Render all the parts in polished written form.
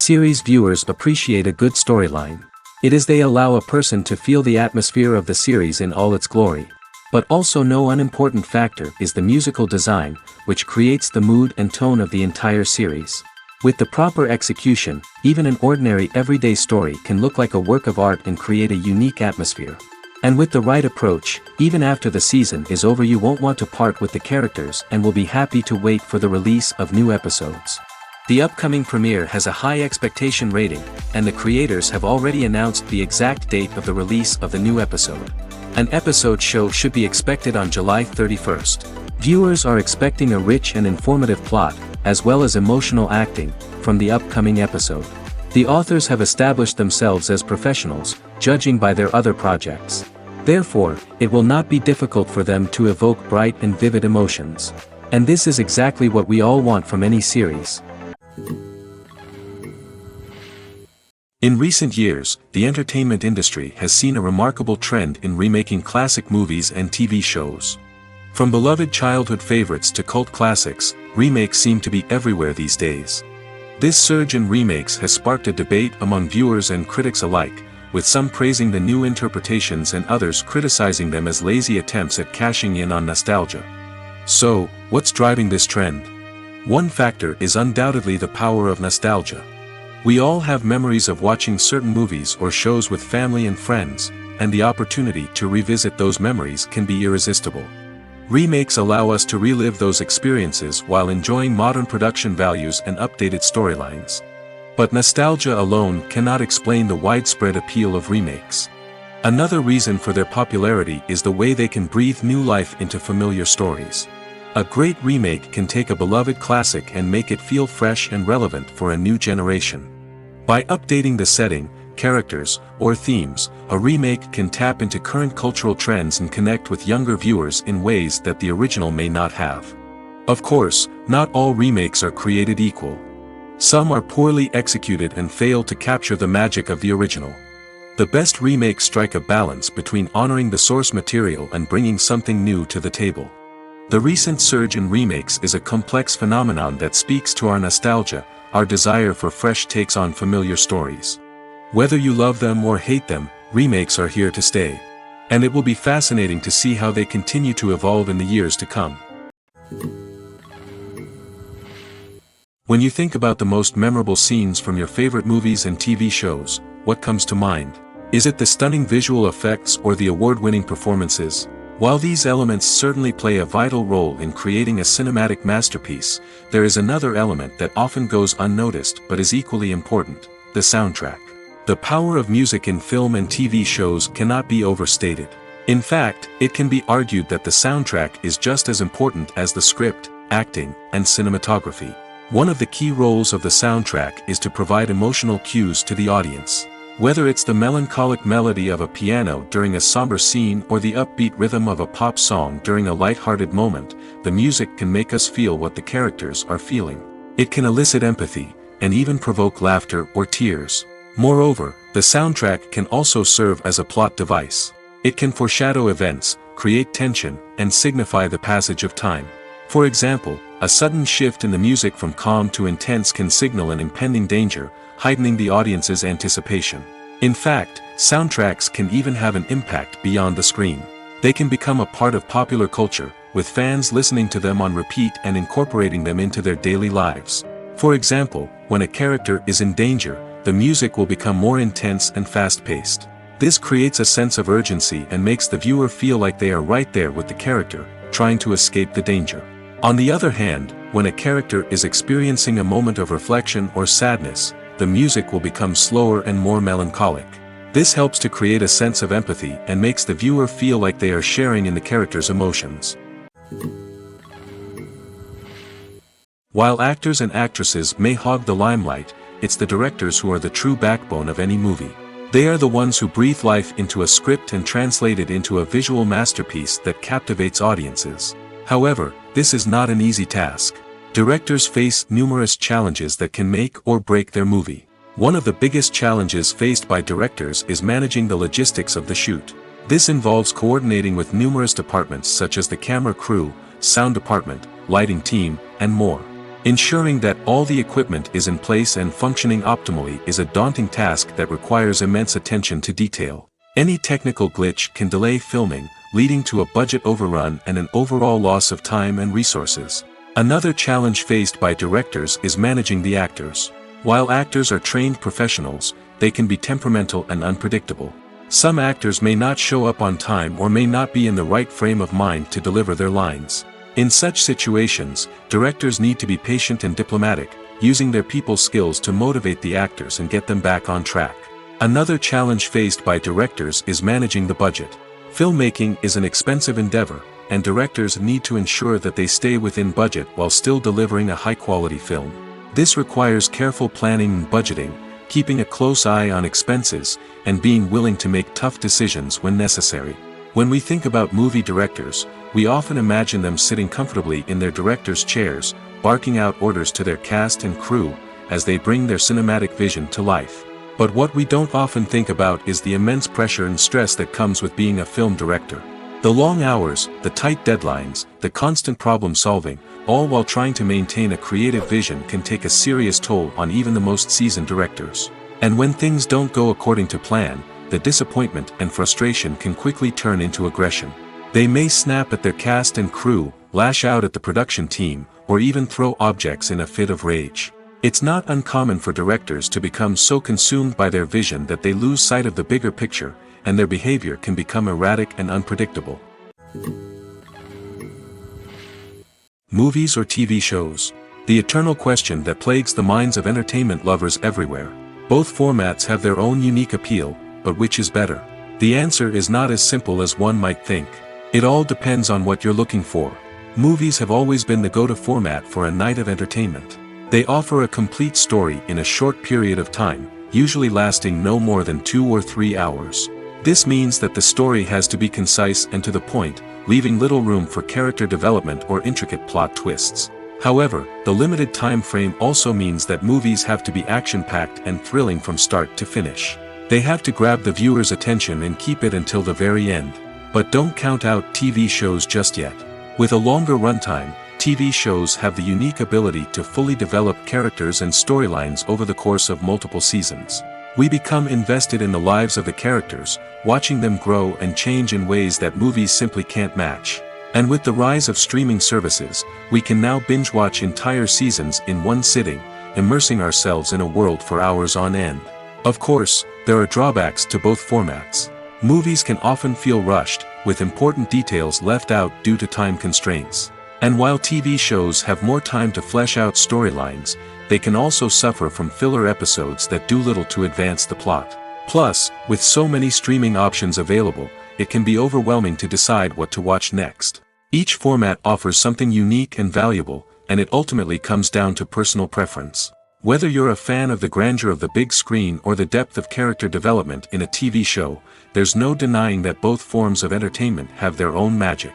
Series viewers appreciate a good storyline. It is they allow a person to feel the atmosphere of the series in all its glory. But also no unimportant factor is the musical design, which creates the mood and tone of the entire series. With the proper execution, even an ordinary everyday story can look like a work of art and create a unique atmosphere. And with the right approach, even after the season is over you won't want to part with the characters and will be happy to wait for the release of new episodes. The upcoming premiere has a high expectation rating, and the creators have already announced the exact date of the release of the new episode. An episode show should be expected on July 31st. Viewers are expecting a rich and informative plot, as well as emotional acting, from the upcoming episode. The authors have established themselves as professionals, judging by their other projects. Therefore, it will not be difficult for them to evoke bright and vivid emotions. And this is exactly what we all want from any series. In recent years, the entertainment industry has seen a remarkable trend in remaking classic movies and TV shows. From beloved childhood favorites to cult classics, remakes seem to be everywhere these days. This surge in remakes has sparked a debate among viewers and critics alike, with some praising the new interpretations and others criticizing them as lazy attempts at cashing in on nostalgia. So, what's driving this trend? One factor is undoubtedly the power of nostalgia. We all have memories of watching certain movies or shows with family and friends, and the opportunity to revisit those memories can be irresistible. Remakes allow us to relive those experiences while enjoying modern production values and updated storylines. But nostalgia alone cannot explain the widespread appeal of remakes. Another reason for their popularity is the way they can breathe new life into familiar stories. A great remake can take a beloved classic and make it feel fresh and relevant for a new generation. By updating the setting, characters, or themes, a remake can tap into current cultural trends and connect with younger viewers in ways that the original may not have. Of course, not all remakes are created equal. Some are poorly executed and fail to capture the magic of the original. The best remakes strike a balance between honoring the source material and bringing something new to the table. The recent surge in remakes is a complex phenomenon that speaks to our nostalgia, our desire for fresh takes on familiar stories. Whether you love them or hate them, remakes are here to stay. And it will be fascinating to see how they continue to evolve in the years to come. When you think about the most memorable scenes from your favorite movies and TV shows, what comes to mind? Is it the stunning visual effects or the award-winning performances? While these elements certainly play a vital role in creating a cinematic masterpiece, there is another element that often goes unnoticed but is equally important: the soundtrack. The power of music in film and TV shows cannot be overstated. In fact, it can be argued that the soundtrack is just as important as the script, acting, and cinematography. One of the key roles of the soundtrack is to provide emotional cues to the audience. Whether it's the melancholic melody of a piano during a somber scene or the upbeat rhythm of a pop song during a light-hearted moment, the music can make us feel what the characters are feeling. It can elicit empathy, and even provoke laughter or tears. Moreover, the soundtrack can also serve as a plot device. It can foreshadow events, create tension, and signify the passage of time. For example, a sudden shift in the music from calm to intense can signal an impending danger, heightening the audience's anticipation. In fact, soundtracks can even have an impact beyond the screen. They can become a part of popular culture, with fans listening to them on repeat and incorporating them into their daily lives. For example, when a character is in danger, the music will become more intense and fast-paced. This creates a sense of urgency and makes the viewer feel like they are right there with the character, trying to escape the danger. On the other hand, when a character is experiencing a moment of reflection or sadness, the music will become slower and more melancholic. This helps to create a sense of empathy and makes the viewer feel like they are sharing in the character's emotions. While actors and actresses may hog the limelight, it's the directors who are the true backbone of any movie. They are the ones who breathe life into a script and translate it into a visual masterpiece that captivates audiences. However, this is not an easy task. Directors face numerous challenges that can make or break their movie. One of the biggest challenges faced by directors is managing the logistics of the shoot. This involves coordinating with numerous departments such as the camera crew, sound department, lighting team, and more. Ensuring that all the equipment is in place and functioning optimally is a daunting task that requires immense attention to detail. Any technical glitch can delay filming, leading to a budget overrun and an overall loss of time and resources. Another challenge faced by directors is managing the actors. While actors are trained professionals, they can be temperamental and unpredictable. Some actors may not show up on time or may not be in the right frame of mind to deliver their lines. In such situations, directors need to be patient and diplomatic, using their people skills to motivate the actors and get them back on track. Another challenge faced by directors is managing the budget. Filmmaking is an expensive endeavor, and directors need to ensure that they stay within budget while still delivering a high-quality film. This requires careful planning and budgeting, keeping a close eye on expenses, and being willing to make tough decisions when necessary. When we think about movie directors, we often imagine them sitting comfortably in their director's chairs, barking out orders to their cast and crew, as they bring their cinematic vision to life. But what we don't often think about is the immense pressure and stress that comes with being a film director. The long hours, the tight deadlines, the constant problem solving, all while trying to maintain a creative vision can take a serious toll on even the most seasoned directors. And when things don't go according to plan, the disappointment and frustration can quickly turn into aggression. They may snap at their cast and crew, lash out at the production team, or even throw objects in a fit of rage. It's not uncommon for directors to become so consumed by their vision that they lose sight of the bigger picture, and their behavior can become erratic and unpredictable. Movies or TV shows? The eternal question that plagues the minds of entertainment lovers everywhere. Both formats have their own unique appeal, but which is better? The answer is not as simple as one might think. It all depends on what you're looking for. Movies have always been the go-to format for a night of entertainment. They offer a complete story in a short period of time, usually lasting no more than 2 or 3 hours. This means that the story has to be concise and to the point, leaving little room for character development or intricate plot twists. However, the limited time frame also means that movies have to be action-packed and thrilling from start to finish. They have to grab the viewer's attention and keep it until the very end. But don't count out TV shows just yet. With a longer runtime, TV shows have the unique ability to fully develop characters and storylines over the course of multiple seasons. We become invested in the lives of the characters, watching them grow and change in ways that movies simply can't match. And with the rise of streaming services, we can now binge-watch entire seasons in one sitting, immersing ourselves in a world for hours on end. Of course, there are drawbacks to both formats. Movies can often feel rushed, with important details left out due to time constraints. And while TV shows have more time to flesh out storylines, they can also suffer from filler episodes that do little to advance the plot. Plus, with so many streaming options available, it can be overwhelming to decide what to watch next. Each format offers something unique and valuable, and it ultimately comes down to personal preference. Whether you're a fan of the grandeur of the big screen or the depth of character development in a TV show, there's no denying that both forms of entertainment have their own magic.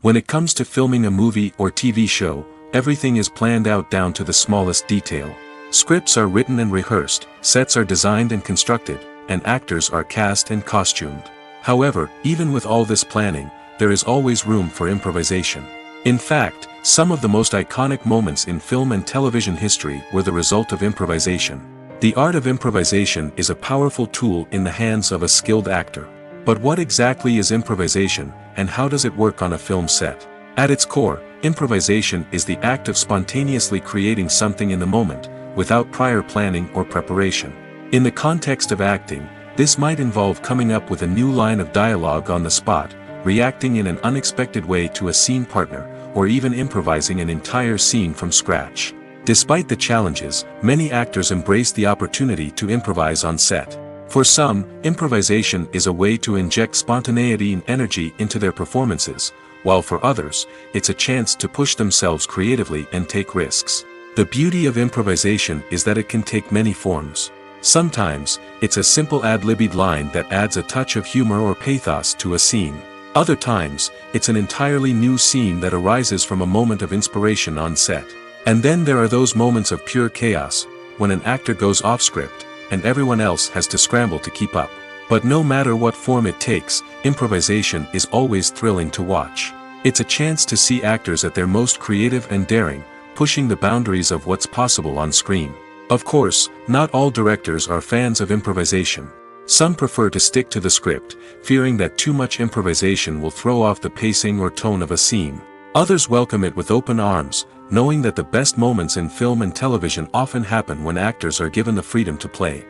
When it comes to filming a movie or TV show, everything is planned out down to the smallest detail. Scripts are written and rehearsed, sets are designed and constructed, and actors are cast and costumed. However, even with all this planning, there is always room for improvisation. In fact, some of the most iconic moments in film and television history were the result of improvisation. The art of improvisation is a powerful tool in the hands of a skilled actor. But what exactly is improvisation, and how does it work on a film set? At its core, improvisation is the act of spontaneously creating something in the moment, without prior planning or preparation. In the context of acting, this might involve coming up with a new line of dialogue on the spot, reacting in an unexpected way to a scene partner, or even improvising an entire scene from scratch. Despite the challenges, many actors embrace the opportunity to improvise on set. For some, improvisation is a way to inject spontaneity and energy into their performances, while for others, it's a chance to push themselves creatively and take risks. The beauty of improvisation is that it can take many forms. Sometimes, it's a simple ad-libbed line that adds a touch of humor or pathos to a scene. Other times, it's an entirely new scene that arises from a moment of inspiration on set. And then there are those moments of pure chaos, when an actor goes off script, and everyone else has to scramble to keep up. But no matter what form it takes, improvisation is always thrilling to watch. It's a chance to see actors at their most creative and daring, pushing the boundaries of what's possible on screen. Of course, not all directors are fans of improvisation. Some prefer to stick to the script, fearing that too much improvisation will throw off the pacing or tone of a scene. Others welcome it with open arms, knowing that the best moments in film and television often happen when actors are given the freedom to play.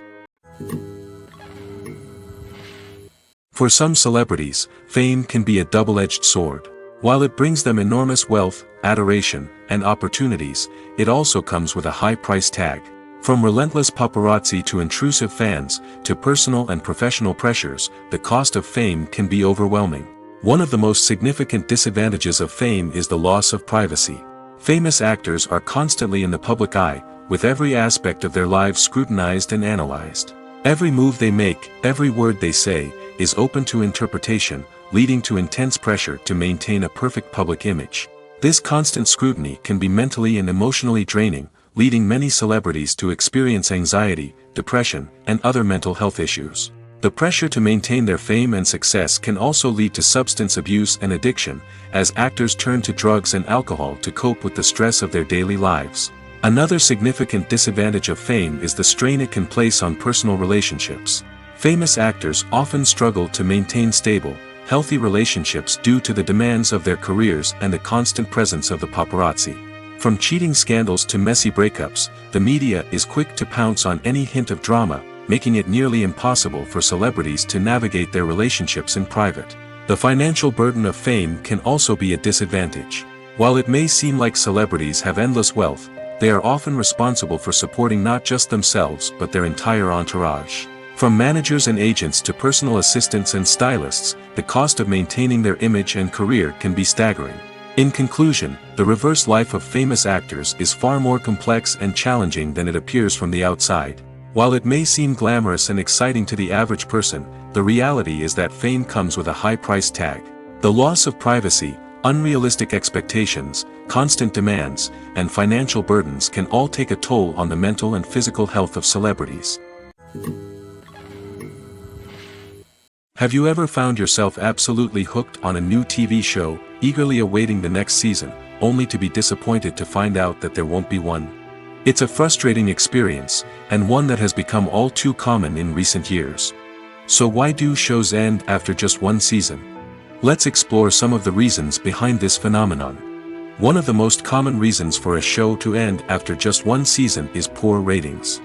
For some celebrities, fame can be a double-edged sword. While it brings them enormous wealth, adoration, and opportunities, it also comes with a high price tag. From relentless paparazzi to intrusive fans, to personal and professional pressures, the cost of fame can be overwhelming. One of the most significant disadvantages of fame is the loss of privacy. Famous actors are constantly in the public eye, with every aspect of their lives scrutinized and analyzed. Every move they make, every word they say, is open to interpretation, leading to intense pressure to maintain a perfect public image. This constant scrutiny can be mentally and emotionally draining, leading many celebrities to experience anxiety, depression, and other mental health issues. The pressure to maintain their fame and success can also lead to substance abuse and addiction, as actors turn to drugs and alcohol to cope with the stress of their daily lives. Another significant disadvantage of fame is the strain it can place on personal relationships. Famous actors often struggle to maintain stable, healthy relationships due to the demands of their careers and the constant presence of the paparazzi. From cheating scandals to messy breakups, the media is quick to pounce on any hint of drama, making it nearly impossible for celebrities to navigate their relationships in private. The financial burden of fame can also be a disadvantage. While it may seem like celebrities have endless wealth, they are often responsible for supporting not just themselves but their entire entourage. From managers and agents to personal assistants and stylists, the cost of maintaining their image and career can be staggering. In conclusion, the reverse life of famous actors is far more complex and challenging than it appears from the outside. While it may seem glamorous and exciting to the average person, the reality is that fame comes with a high price tag. The loss of privacy, unrealistic expectations, constant demands, and financial burdens can all take a toll on the mental and physical health of celebrities. Have you ever found yourself absolutely hooked on a new TV show, eagerly awaiting the next season, only to be disappointed to find out that there won't be one? It's a frustrating experience, and one that has become all too common in recent years. So why do shows end after just one season? Let's explore some of the reasons behind this phenomenon. One of the most common reasons for a show to end after just one season is poor ratings.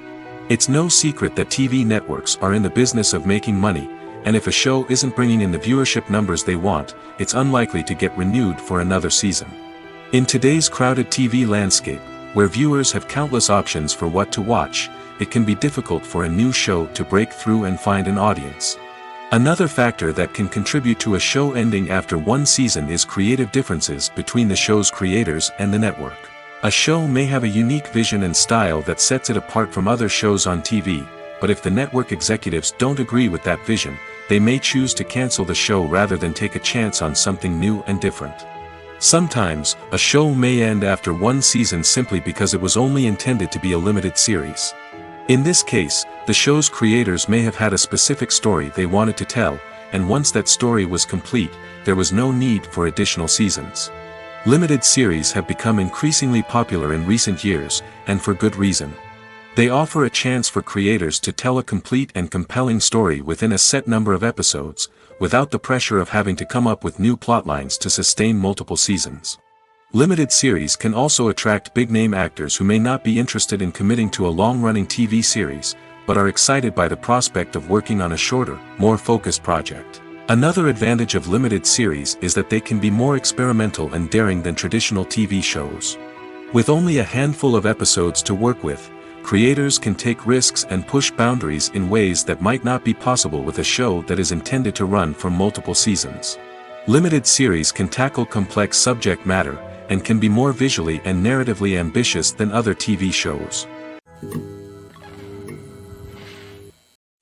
It's no secret that TV networks are in the business of making money, and if a show isn't bringing in the viewership numbers they want, it's unlikely to get renewed for another season. In today's crowded TV landscape, where viewers have countless options for what to watch, it can be difficult for a new show to break through and find an audience. Another factor that can contribute to a show ending after one season is creative differences between the show's creators and the network. A show may have a unique vision and style that sets it apart from other shows on TV, but if the network executives don't agree with that vision, they may choose to cancel the show rather than take a chance on something new and different. Sometimes, a show may end after one season simply because it was only intended to be a limited series. In this case, the show's creators may have had a specific story they wanted to tell, and once that story was complete, there was no need for additional seasons. Limited series have become increasingly popular in recent years, and for good reason. They offer a chance for creators to tell a complete and compelling story within a set number of episodes, without the pressure of having to come up with new plotlines to sustain multiple seasons. Limited series can also attract big-name actors who may not be interested in committing to a long-running TV series, but are excited by the prospect of working on a shorter, more focused project. Another advantage of limited series is that they can be more experimental and daring than traditional TV shows. With only a handful of episodes to work with, creators can take risks and push boundaries in ways that might not be possible with a show that is intended to run for multiple seasons. Limited series can tackle complex subject matter, and can be more visually and narratively ambitious than other TV shows.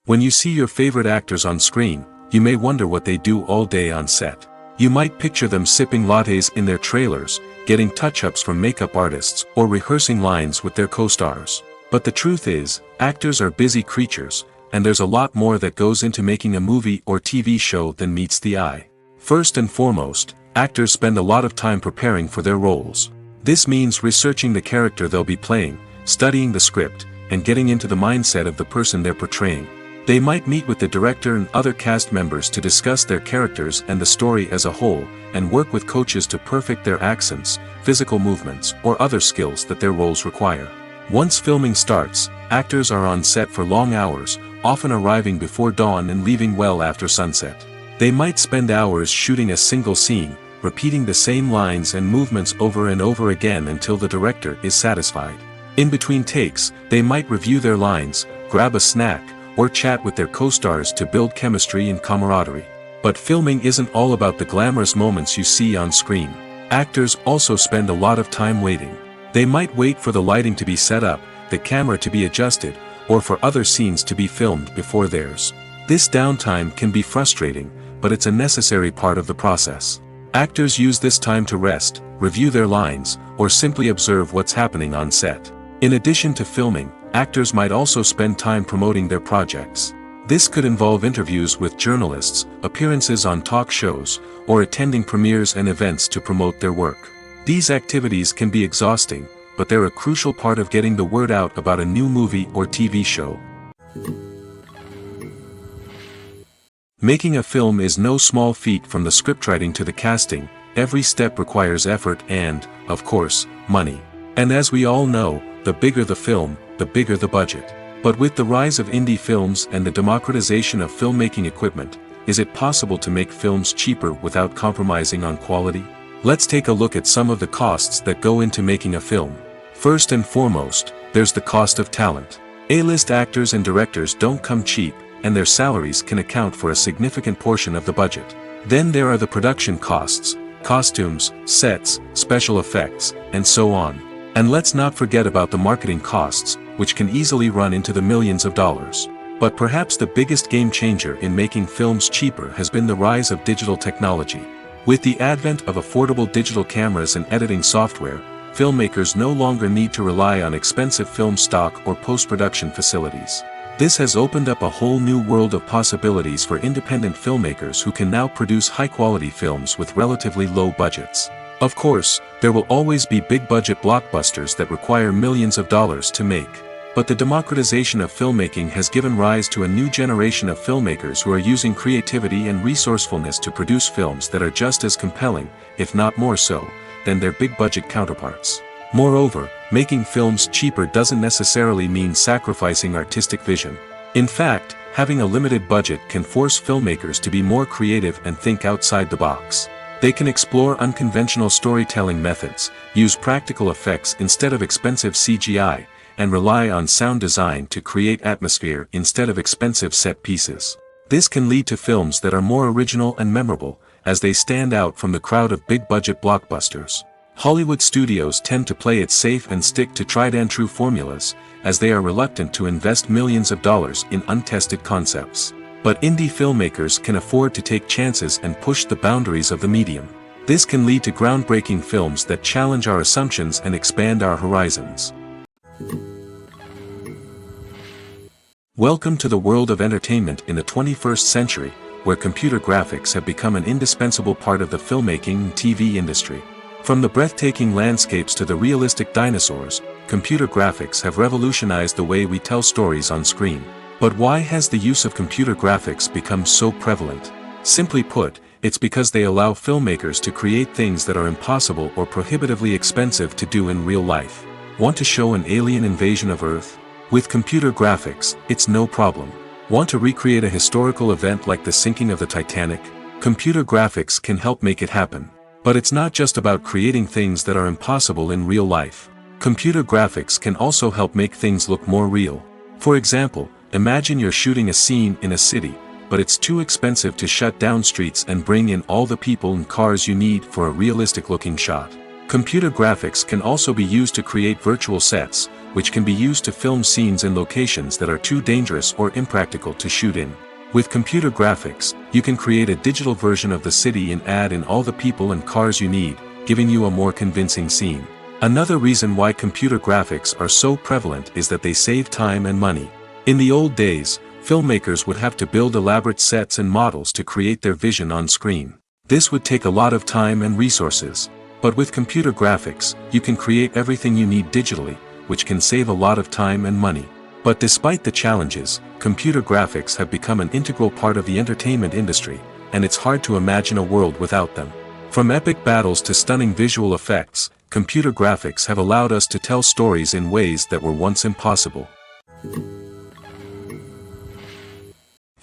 When you see your favorite actors on screen, you may wonder what they do all day on set. You might picture them sipping lattes in their trailers, getting touch-ups from makeup artists, or rehearsing lines with their co-stars. But the truth is, actors are busy creatures, and there's a lot more that goes into making a movie or TV show than meets the eye. First and foremost, actors spend a lot of time preparing for their roles. This means researching the character they'll be playing, studying the script, and getting into the mindset of the person they're portraying. They might meet with the director and other cast members to discuss their characters and the story as a whole, and work with coaches to perfect their accents, physical movements, or other skills that their roles require. Once filming starts, actors are on set for long hours, often arriving before dawn and leaving well after sunset. They might spend hours shooting a single scene, repeating the same lines and movements over and over again until the director is satisfied. In between takes, they might review their lines, grab a snack, or chat with their co-stars to build chemistry and camaraderie. But filming isn't all about the glamorous moments you see on screen. Actors also spend a lot of time waiting. They might wait for the lighting to be set up, the camera to be adjusted, or for other scenes to be filmed before theirs. This downtime can be frustrating, but it's a necessary part of the process. Actors use this time to rest, review their lines, or simply observe what's happening on set. In addition to filming, actors might also spend time promoting their projects. This could involve interviews with journalists, appearances on talk shows, or attending premieres and events to promote their work. These activities can be exhausting, but they're a crucial part of getting the word out about a new movie or TV show. Making a film is no small feat. From the scriptwriting to the casting, every step requires effort and, of course, money. And as we all know, the bigger the film, the bigger the budget. But with the rise of indie films and the democratization of filmmaking equipment, is it possible to make films cheaper without compromising on quality? Let's take a look at some of the costs that go into making a film. First and foremost, there's the cost of talent. A-list actors and directors don't come cheap, and their salaries can account for a significant portion of the budget. Then there are the production costs, costumes, sets, special effects, and so on. And let's not forget about the marketing costs, which can easily run into the millions of dollars. But perhaps the biggest game changer in making films cheaper has been the rise of digital technology. With the advent of affordable digital cameras and editing software, filmmakers no longer need to rely on expensive film stock or post-production facilities. This has opened up a whole new world of possibilities for independent filmmakers who can now produce high-quality films with relatively low budgets. Of course, there will always be big-budget blockbusters that require millions of dollars to make. But the democratization of filmmaking has given rise to a new generation of filmmakers who are using creativity and resourcefulness to produce films that are just as compelling, if not more so, than their big-budget counterparts. Moreover, making films cheaper doesn't necessarily mean sacrificing artistic vision. In fact, having a limited budget can force filmmakers to be more creative and think outside the box. They can explore unconventional storytelling methods, use practical effects instead of expensive CGI, and rely on sound design to create atmosphere instead of expensive set pieces. This can lead to films that are more original and memorable, as they stand out from the crowd of big-budget blockbusters. Hollywood studios tend to play it safe and stick to tried-and-true formulas, as they are reluctant to invest millions of dollars in untested concepts. But indie filmmakers can afford to take chances and push the boundaries of the medium. This can lead to groundbreaking films that challenge our assumptions and expand our horizons. Welcome to the world of entertainment in the 21st century, where computer graphics have become an indispensable part of the filmmaking and TV industry. From the breathtaking landscapes to the realistic dinosaurs, computer graphics have revolutionized the way we tell stories on screen. But why has the use of computer graphics become so prevalent? Simply put, it's because they allow filmmakers to create things that are impossible or prohibitively expensive to do in real life. Want to show an alien invasion of Earth? With computer graphics, it's no problem. Want to recreate a historical event like the sinking of the Titanic? Computer graphics can help make it happen. But it's not just about creating things that are impossible in real life. Computer graphics can also help make things look more real. For example, imagine you're shooting a scene in a city, but it's too expensive to shut down streets and bring in all the people and cars you need for a realistic-looking shot. Computer graphics can also be used to create virtual sets, which can be used to film scenes in locations that are too dangerous or impractical to shoot in. With computer graphics, you can create a digital version of the city and add in all the people and cars you need, giving you a more convincing scene. Another reason why computer graphics are so prevalent is that they save time and money. In the old days, filmmakers would have to build elaborate sets and models to create their vision on screen. This would take a lot of time and resources. But with computer graphics, you can create everything you need digitally, which can save a lot of time and money. But despite the challenges, computer graphics have become an integral part of the entertainment industry, and it's hard to imagine a world without them. From epic battles to stunning visual effects, computer graphics have allowed us to tell stories in ways that were once impossible.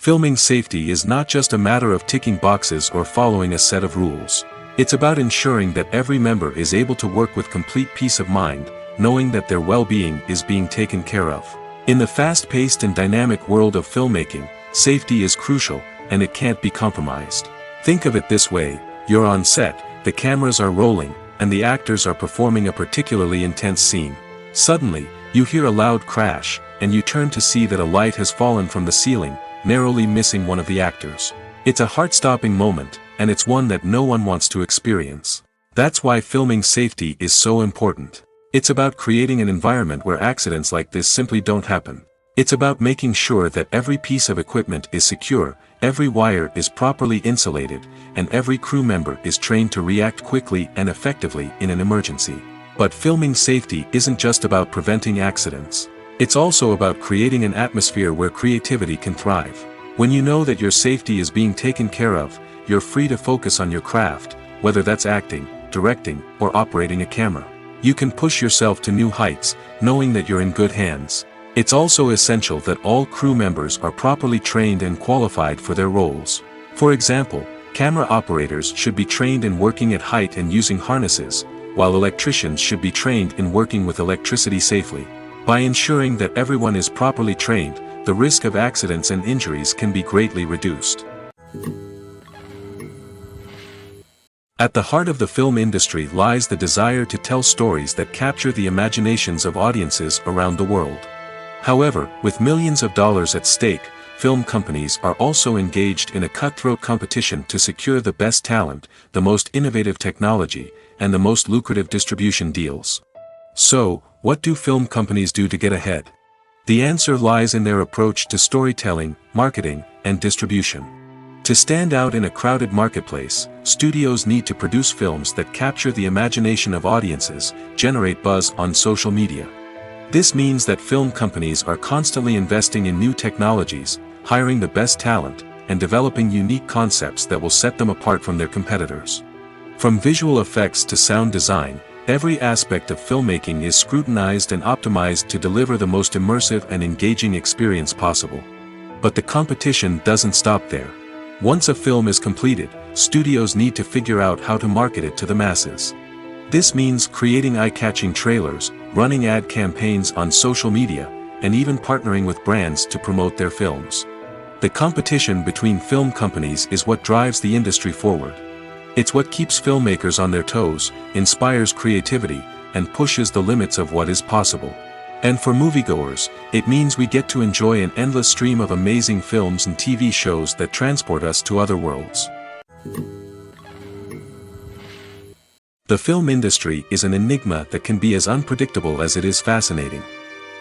Filming safety is not just a matter of ticking boxes or following a set of rules. It's about ensuring that every member is able to work with complete peace of mind, knowing that their well-being is being taken care of. In the fast-paced and dynamic world of filmmaking, safety is crucial, and it can't be compromised. Think of it this way: you're on set, the cameras are rolling, and the actors are performing a particularly intense scene. Suddenly, you hear a loud crash, and you turn to see that a light has fallen from the ceiling, narrowly missing one of the actors. It's a heart-stopping moment, and it's one that no one wants to experience. That's why filming safety is so important. It's about creating an environment where accidents like this simply don't happen. It's about making sure that every piece of equipment is secure, every wire is properly insulated, and every crew member is trained to react quickly and effectively in an emergency. But filming safety isn't just about preventing accidents. It's also about creating an atmosphere where creativity can thrive. When you know that your safety is being taken care of, you're free to focus on your craft, whether that's acting, directing, or operating a camera. You can push yourself to new heights, knowing that you're in good hands. It's also essential that all crew members are properly trained and qualified for their roles. For example, camera operators should be trained in working at height and using harnesses, while electricians should be trained in working with electricity safely. By ensuring that everyone is properly trained, the risk of accidents and injuries can be greatly reduced. At the heart of the film industry lies the desire to tell stories that capture the imaginations of audiences around the world. However, with millions of dollars at stake, film companies are also engaged in a cutthroat competition to secure the best talent, the most innovative technology, and the most lucrative distribution deals. So, what do film companies do to get ahead? The answer lies in their approach to storytelling, marketing, and distribution. To stand out in a crowded marketplace, studios need to produce films that capture the imagination of audiences, generate buzz on social media. This means that film companies are constantly investing in new technologies, hiring the best talent, and developing unique concepts that will set them apart from their competitors. From visual effects to sound design, every aspect of filmmaking is scrutinized and optimized to deliver the most immersive and engaging experience possible. But the competition doesn't stop there. Once a film is completed, studios need to figure out how to market it to the masses. This means creating eye-catching trailers, running ad campaigns on social media, and even partnering with brands to promote their films. The competition between film companies is what drives the industry forward. It's what keeps filmmakers on their toes, inspires creativity, and pushes the limits of what is possible. And for moviegoers, it means we get to enjoy an endless stream of amazing films and TV shows that transport us to other worlds. The film industry is an enigma that can be as unpredictable as it is fascinating.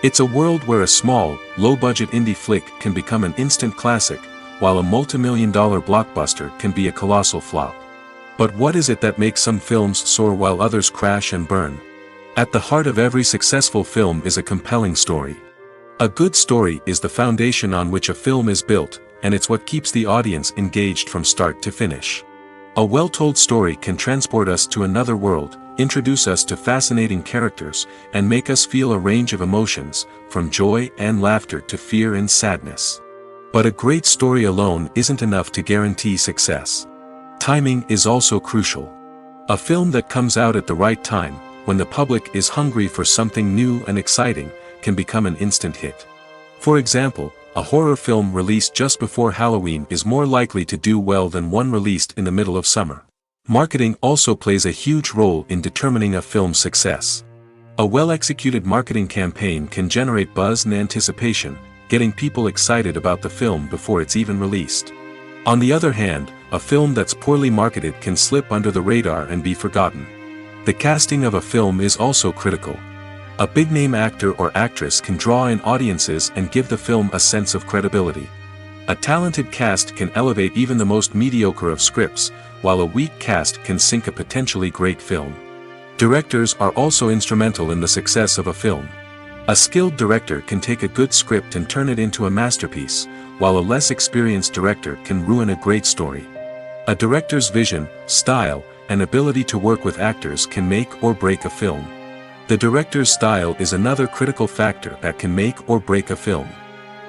It's a world where a small, low-budget indie flick can become an instant classic, while a multi-million-dollar blockbuster can be a colossal flop. But what is it that makes some films soar while others crash and burn? At the heart of every successful film is a compelling story. A good story is the foundation on which a film is built, and it's what keeps the audience engaged from start to finish. A well-told story can transport us to another world, introduce us to fascinating characters, and make us feel a range of emotions, from joy and laughter to fear and sadness. But a great story alone isn't enough to guarantee success. Timing is also crucial. A film that comes out at the right time, when the public is hungry for something new and exciting, can become an instant hit. For example, a horror film released just before Halloween is more likely to do well than one released in the middle of summer. Marketing also plays a huge role in determining a film's success. A well-executed marketing campaign can generate buzz and anticipation, getting people excited about the film before it's even released. On the other hand, a film that's poorly marketed can slip under the radar and be forgotten. The casting of a film is also critical. A big-name actor or actress can draw in audiences and give the film a sense of credibility. A talented cast can elevate even the most mediocre of scripts, while a weak cast can sink a potentially great film. Directors are also instrumental in the success of a film. A skilled director can take a good script and turn it into a masterpiece, while a less experienced director can ruin a great story. A director's vision, style, and ability to work with actors can make or break a film. The director's style is another critical factor that can make or break a film.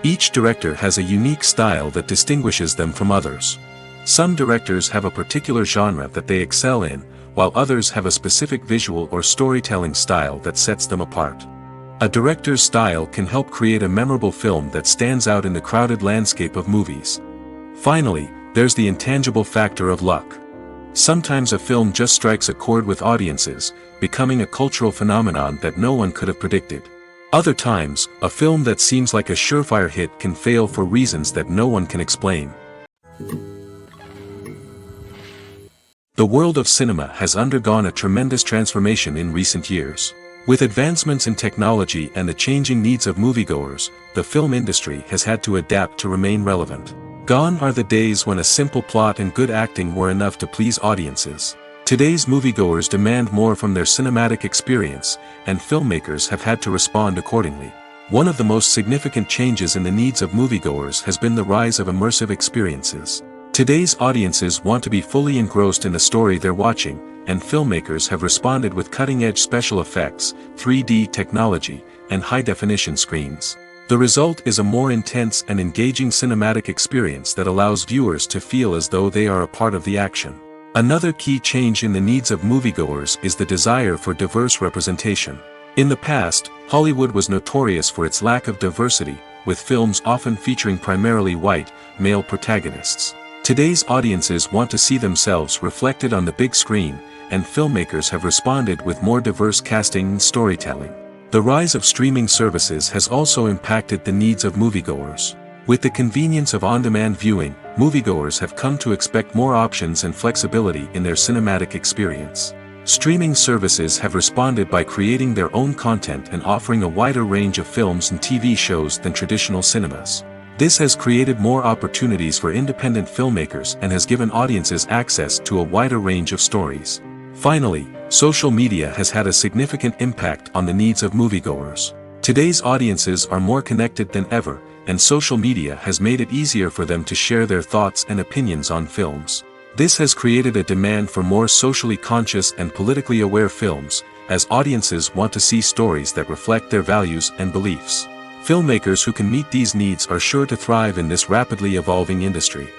Each director has a unique style that distinguishes them from others. Some directors have a particular genre that they excel in, while others have a specific visual or storytelling style that sets them apart. A director's style can help create a memorable film that stands out in the crowded landscape of movies. Finally, there's the intangible factor of luck. Sometimes a film just strikes a chord with audiences, becoming a cultural phenomenon that no one could have predicted. Other times, a film that seems like a surefire hit can fail for reasons that no one can explain. The world of cinema has undergone a tremendous transformation in recent years. With advancements in technology and the changing needs of moviegoers, the film industry has had to adapt to remain relevant. Gone are the days when a simple plot and good acting were enough to please audiences. Today's moviegoers demand more from their cinematic experience, and filmmakers have had to respond accordingly. One of the most significant changes in the needs of moviegoers has been the rise of immersive experiences. Today's audiences want to be fully engrossed in the story they're watching, and filmmakers have responded with cutting-edge special effects, 3D technology, and high-definition screens. The result is a more intense and engaging cinematic experience that allows viewers to feel as though they are a part of the action. Another key change in the needs of moviegoers is the desire for diverse representation. In the past, Hollywood was notorious for its lack of diversity, with films often featuring primarily white, male protagonists. Today's audiences want to see themselves reflected on the big screen, and filmmakers have responded with more diverse casting and storytelling. The rise of streaming services has also impacted the needs of moviegoers. With the convenience of on-demand viewing, moviegoers have come to expect more options and flexibility in their cinematic experience. Streaming services have responded by creating their own content and offering a wider range of films and TV shows than traditional cinemas. This has created more opportunities for independent filmmakers and has given audiences access to a wider range of stories. Finally, social media has had a significant impact on the needs of moviegoers. Today's audiences are more connected than ever, and social media has made it easier for them to share their thoughts and opinions on films. This has created a demand for more socially conscious and politically aware films, as audiences want to see stories that reflect their values and beliefs. Filmmakers who can meet these needs are sure to thrive in this rapidly evolving industry.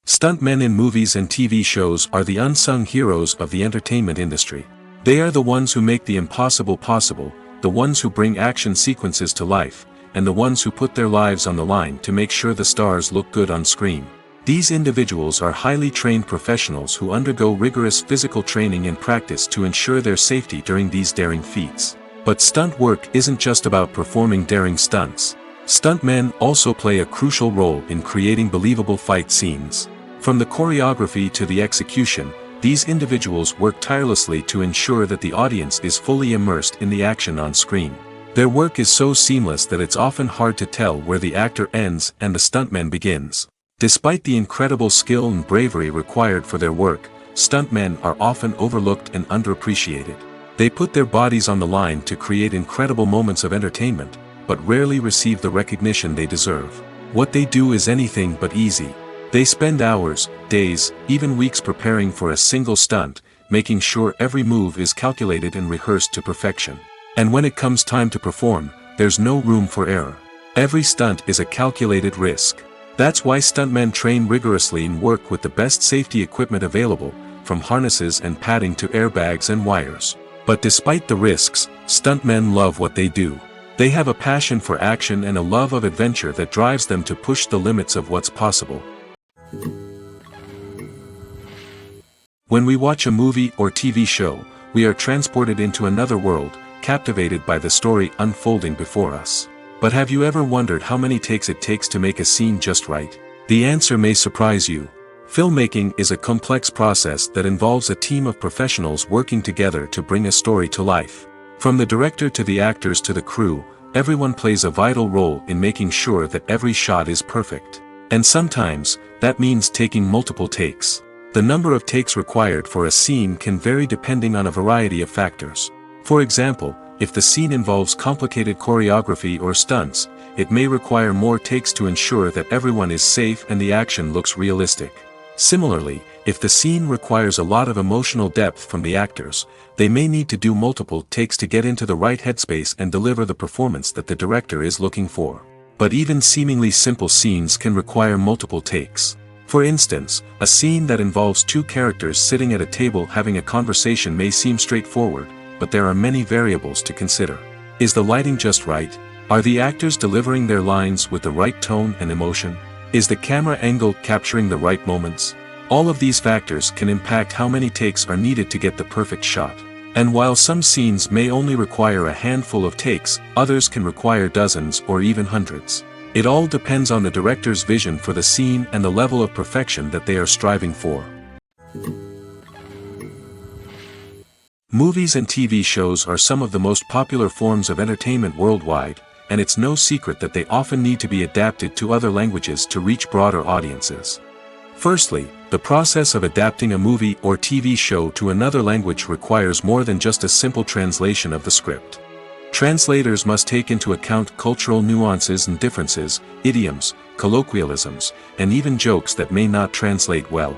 Stuntmen in movies and TV shows are the unsung heroes of the entertainment industry. They are the ones who make the impossible possible, the ones who bring action sequences to life, and the ones who put their lives on the line to make sure the stars look good on screen. These individuals are highly trained professionals who undergo rigorous physical training and practice to ensure their safety during these daring feats. But stunt work isn't just about performing daring stunts. Stuntmen also play a crucial role in creating believable fight scenes. From the choreography to the execution, these individuals work tirelessly to ensure that the audience is fully immersed in the action on screen. Their work is so seamless that it's often hard to tell where the actor ends and the stuntman begins. Despite the incredible skill and bravery required for their work, stuntmen are often overlooked and underappreciated. They put their bodies on the line to create incredible moments of entertainment, but rarely receive the recognition they deserve. What they do is anything but easy. They spend hours, days, even weeks preparing for a single stunt, making sure every move is calculated and rehearsed to perfection. And when it comes time to perform, there's no room for error. Every stunt is a calculated risk. That's why stuntmen train rigorously and work with the best safety equipment available, from harnesses and padding to airbags and wires. But despite the risks, stuntmen love what they do. They have a passion for action and a love of adventure that drives them to push the limits of what's possible. When we watch a movie or TV show, we are transported into another world, captivated by the story unfolding before us. But have you ever wondered how many takes it takes to make a scene just right? The answer may surprise you. Filmmaking is a complex process that involves a team of professionals working together to bring a story to life. From the director to the actors to the crew, everyone plays a vital role in making sure that every shot is perfect. And sometimes, that means taking multiple takes. The number of takes required for a scene can vary depending on a variety of factors. For example, if the scene involves complicated choreography or stunts, it may require more takes to ensure that everyone is safe and the action looks realistic. Similarly, if the scene requires a lot of emotional depth from the actors, they may need to do multiple takes to get into the right headspace and deliver the performance that the director is looking for. But even seemingly simple scenes can require multiple takes. For instance, a scene that involves two characters sitting at a table having a conversation may seem straightforward, but there are many variables to consider. Is the lighting just right? Are the actors delivering their lines with the right tone and emotion? Is the camera angle capturing the right moments? All of these factors can impact how many takes are needed to get the perfect shot. And while some scenes may only require a handful of takes, others can require dozens or even hundreds. It all depends on the director's vision for the scene and the level of perfection that they are striving for. Movies and TV shows are some of the most popular forms of entertainment worldwide, and it's no secret that they often need to be adapted to other languages to reach broader audiences. Firstly, the process of adapting a movie or TV show to another language requires more than just a simple translation of the script. Translators must take into account cultural nuances and differences, idioms, colloquialisms, and even jokes that may not translate well.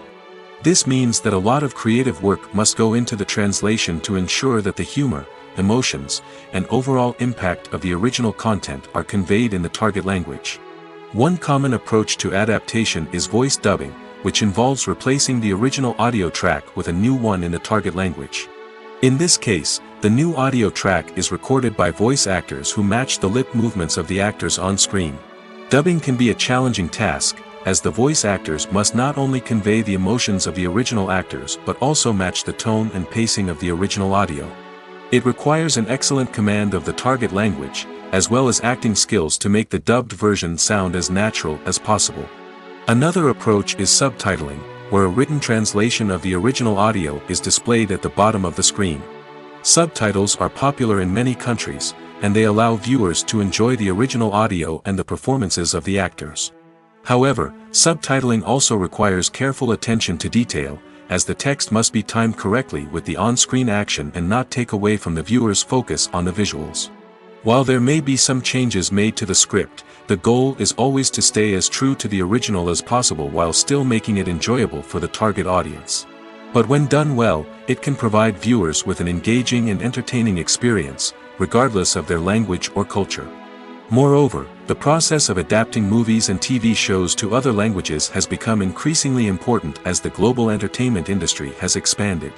This means that a lot of creative work must go into the translation to ensure that the humor, emotions, and overall impact of the original content are conveyed in the target language. One common approach to adaptation is voice dubbing, which involves replacing the original audio track with a new one in the target language. In this case, the new audio track is recorded by voice actors who match the lip movements of the actors on screen. Dubbing can be a challenging task, as the voice actors must not only convey the emotions of the original actors but also match the tone and pacing of the original audio. It requires an excellent command of the target language, as well as acting skills to make the dubbed version sound as natural as possible. Another approach is subtitling, where a written translation of the original audio is displayed at the bottom of the screen. Subtitles are popular in many countries, and they allow viewers to enjoy the original audio and the performances of the actors. However, subtitling also requires careful attention to detail, as the text must be timed correctly with the on-screen action and not take away from the viewer's focus on the visuals. While there may be some changes made to the script, the goal is always to stay as true to the original as possible while still making it enjoyable for the target audience. But when done well, it can provide viewers with an engaging and entertaining experience, regardless of their language or culture. Moreover, the process of adapting movies and TV shows to other languages has become increasingly important as the global entertainment industry has expanded.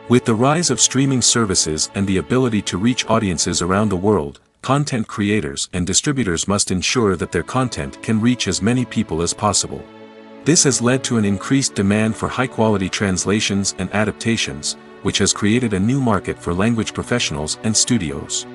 With the rise of streaming services and the ability to reach audiences around the world, content creators and distributors must ensure that their content can reach as many people as possible. This has led to an increased demand for high-quality translations and adaptations, which has created a new market for language professionals and studios.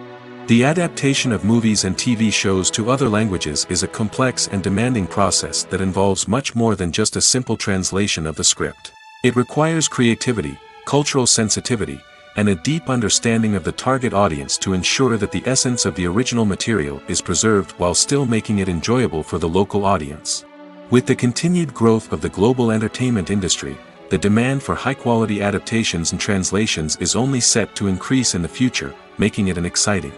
The adaptation of movies and TV shows to other languages is a complex and demanding process that involves much more than just a simple translation of the script. It requires creativity, cultural sensitivity, and a deep understanding of the target audience to ensure that the essence of the original material is preserved while still making it enjoyable for the local audience. With the continued growth of the global entertainment industry, the demand for high-quality adaptations and translations is only set to increase in the future, making it an exciting.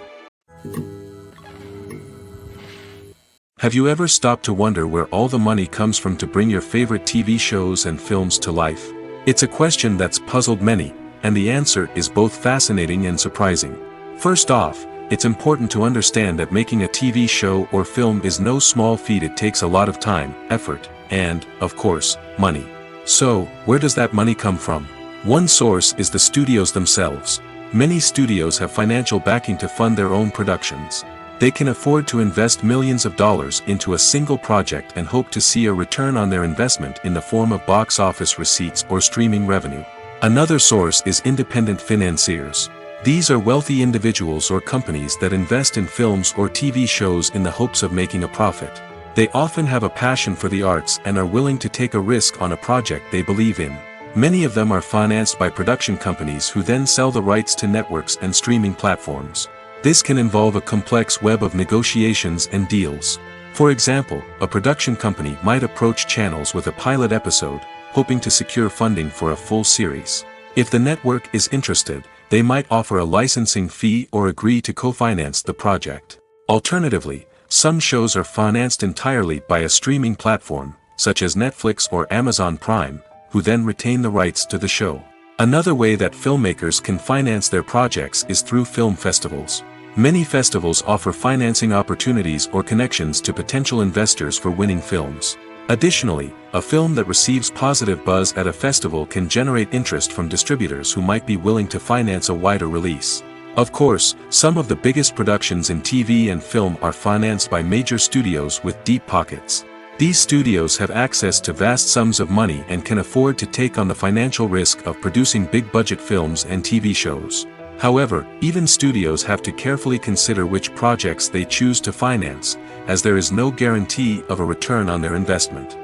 Have you ever stopped to wonder where all the money comes from to bring your favorite TV shows and films to life? It's a question that's puzzled many, and the answer is both fascinating and surprising. First off, it's important to understand that making a TV show or film is no small feat. It takes a lot of time, effort, and, of course, money. So, where does that money come from? One source is the studios themselves. Many studios have financial backing to fund their own productions. They can afford to invest millions of dollars into a single project and hope to see a return on their investment in the form of box office receipts or streaming revenue. Another source is independent financiers. These are wealthy individuals or companies that invest in films or TV shows in the hopes of making a profit. They often have a passion for the arts and are willing to take a risk on a project they believe in. Many of them are financed by production companies who then sell the rights to networks and streaming platforms. This can involve a complex web of negotiations and deals. For example, a production company might approach channels with a pilot episode, hoping to secure funding for a full series. If the network is interested, they might offer a licensing fee or agree to co-finance the project. Alternatively, some shows are financed entirely by a streaming platform, such as Netflix or Amazon Prime, who then retain the rights to the show. Another way that filmmakers can finance their projects is through film festivals. Many festivals offer financing opportunities or connections to potential investors for winning films. Additionally, a film that receives positive buzz at a festival can generate interest from distributors who might be willing to finance a wider release. Of course, some of the biggest productions in TV and film are financed by major studios with deep pockets. These studios have access to vast sums of money and can afford to take on the financial risk of producing big-budget films and TV shows. However, even studios have to carefully consider which projects they choose to finance, as there is no guarantee of a return on their investment.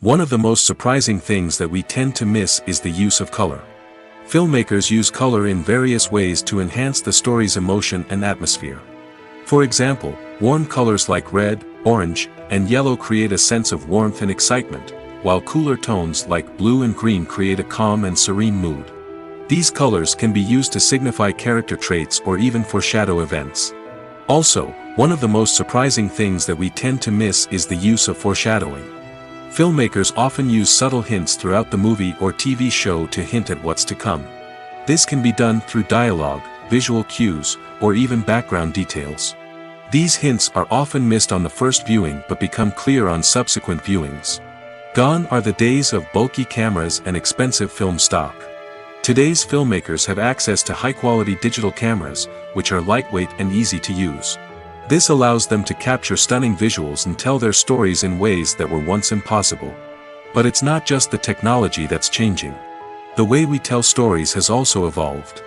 One of the most surprising things that we tend to miss is the use of color. Filmmakers use color in various ways to enhance the story's emotion and atmosphere. For example, warm colors like red, orange, and yellow create a sense of warmth and excitement, while cooler tones like blue and green create a calm and serene mood. These colors can be used to signify character traits or even foreshadow events. Also, one of the most surprising things that we tend to miss is the use of foreshadowing. Filmmakers often use subtle hints throughout the movie or TV show to hint at what's to come. This can be done through dialogue, visual cues, or even background details. These hints are often missed on the first viewing but become clear on subsequent viewings. Gone are the days of bulky cameras and expensive film stock. Today's filmmakers have access to high-quality digital cameras, which are lightweight and easy to use. This allows them to capture stunning visuals and tell their stories in ways that were once impossible. But it's not just the technology that's changing. The way we tell stories has also evolved.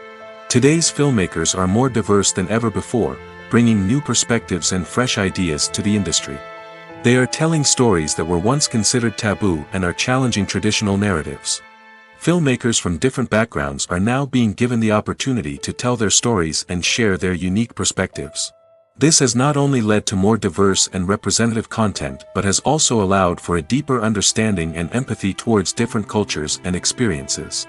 Today's filmmakers are more diverse than ever before, bringing new perspectives and fresh ideas to the industry. They are telling stories that were once considered taboo and are challenging traditional narratives. Filmmakers from different backgrounds are now being given the opportunity to tell their stories and share their unique perspectives. This has not only led to more diverse and representative content but has also allowed for a deeper understanding and empathy towards different cultures and experiences.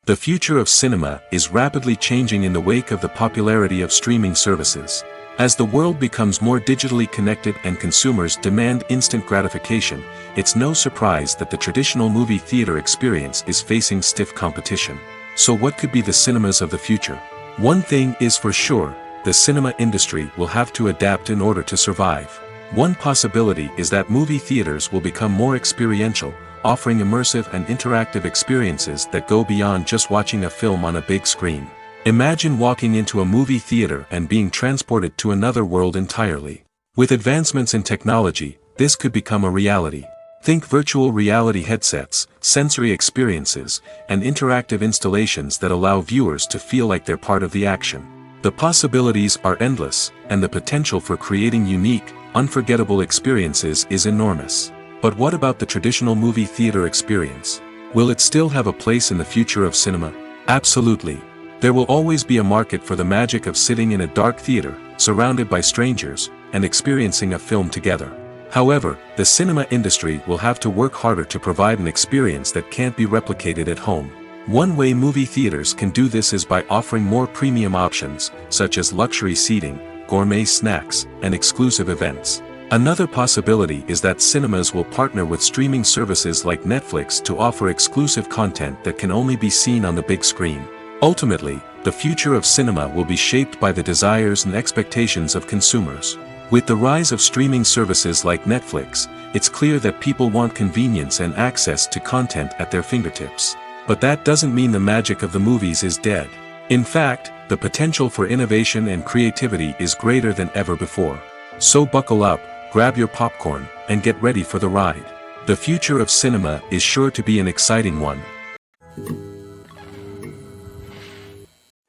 The future of cinema is rapidly changing in the wake of the popularity of streaming services. As the world becomes more digitally connected and consumers demand instant gratification, it's no surprise that the traditional movie theater experience is facing stiff competition. So what could be the cinemas of the future? One thing is for sure, the cinema industry will have to adapt in order to survive. One possibility is that movie theaters will become more experiential, offering immersive and interactive experiences that go beyond just watching a film on a big screen. Imagine walking into a movie theater and being transported to another world entirely. With advancements in technology, this could become a reality. Think virtual reality headsets, sensory experiences, and interactive installations that allow viewers to feel like they're part of the action. The possibilities are endless, and the potential for creating unique, unforgettable experiences is enormous. But what about the traditional movie theater experience? Will it still have a place in the future of cinema? Absolutely. There will always be a market for the magic of sitting in a dark theater, surrounded by strangers, and experiencing a film together. However, the cinema industry will have to work harder to provide an experience that can't be replicated at home. One way movie theaters can do this is by offering more premium options, such as luxury seating, gourmet snacks, and exclusive events. Another possibility is that cinemas will partner with streaming services like Netflix to offer exclusive content that can only be seen on the big screen. Ultimately, the future of cinema will be shaped by the desires and expectations of consumers. With the rise of streaming services like Netflix, it's clear that people want convenience and access to content at their fingertips. But that doesn't mean the magic of the movies is dead. In fact, the potential for innovation and creativity is greater than ever before. So buckle up, grab your popcorn, and get ready for the ride. The future of cinema is sure to be an exciting one.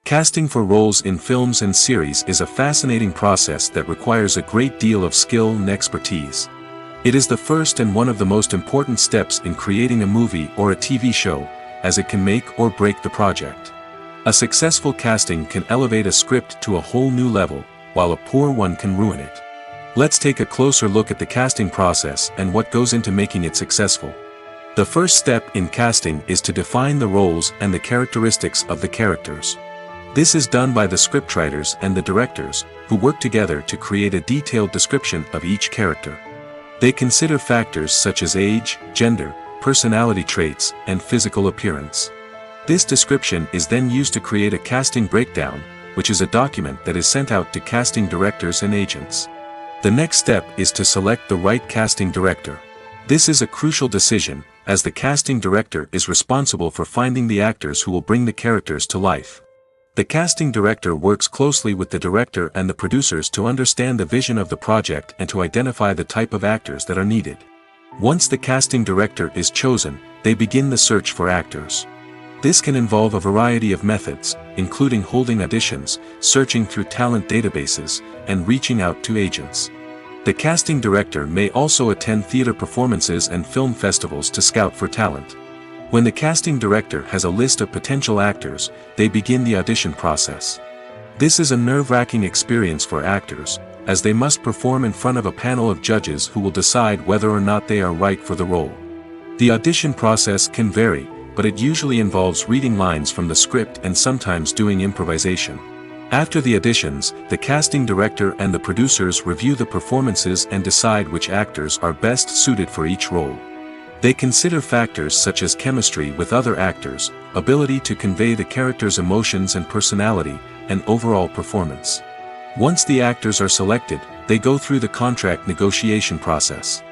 Casting for roles in films and series is a fascinating process that requires a great deal of skill and expertise. It is the first and one of the most important steps in creating a movie or a TV show, as it can make or break the project. A successful casting can elevate a script to a whole new level, while a poor one can ruin it. Let's take a closer look at the casting process and what goes into making it successful. The first step in casting is to define the roles and the characteristics of the characters. This is done by the scriptwriters and the directors, who work together to create a detailed description of each character. They consider factors such as age, gender, personality traits, and physical appearance. This description is then used to create a casting breakdown, which is a document that is sent out to casting directors and agents. The next step is to select the right casting director. This is a crucial decision, as the casting director is responsible for finding the actors who will bring the characters to life. The casting director works closely with the director and the producers to understand the vision of the project and to identify the type of actors that are needed. Once the casting director is chosen, they begin the search for actors. This can involve a variety of methods, including holding auditions, searching through talent databases, and reaching out to agents. The casting director may also attend theater performances and film festivals to scout for talent. When the casting director has a list of potential actors, they begin the audition process. This is a nerve-wracking experience for actors, as they must perform in front of a panel of judges who will decide whether or not they are right for the role. The audition process can vary, but it usually involves reading lines from the script and sometimes doing improvisation. After the auditions, the casting director and the producers review the performances and decide which actors are best suited for each role. They consider factors such as chemistry with other actors, ability to convey the character's emotions and personality, and overall performance. Once the actors are selected, they go through the contract negotiation process.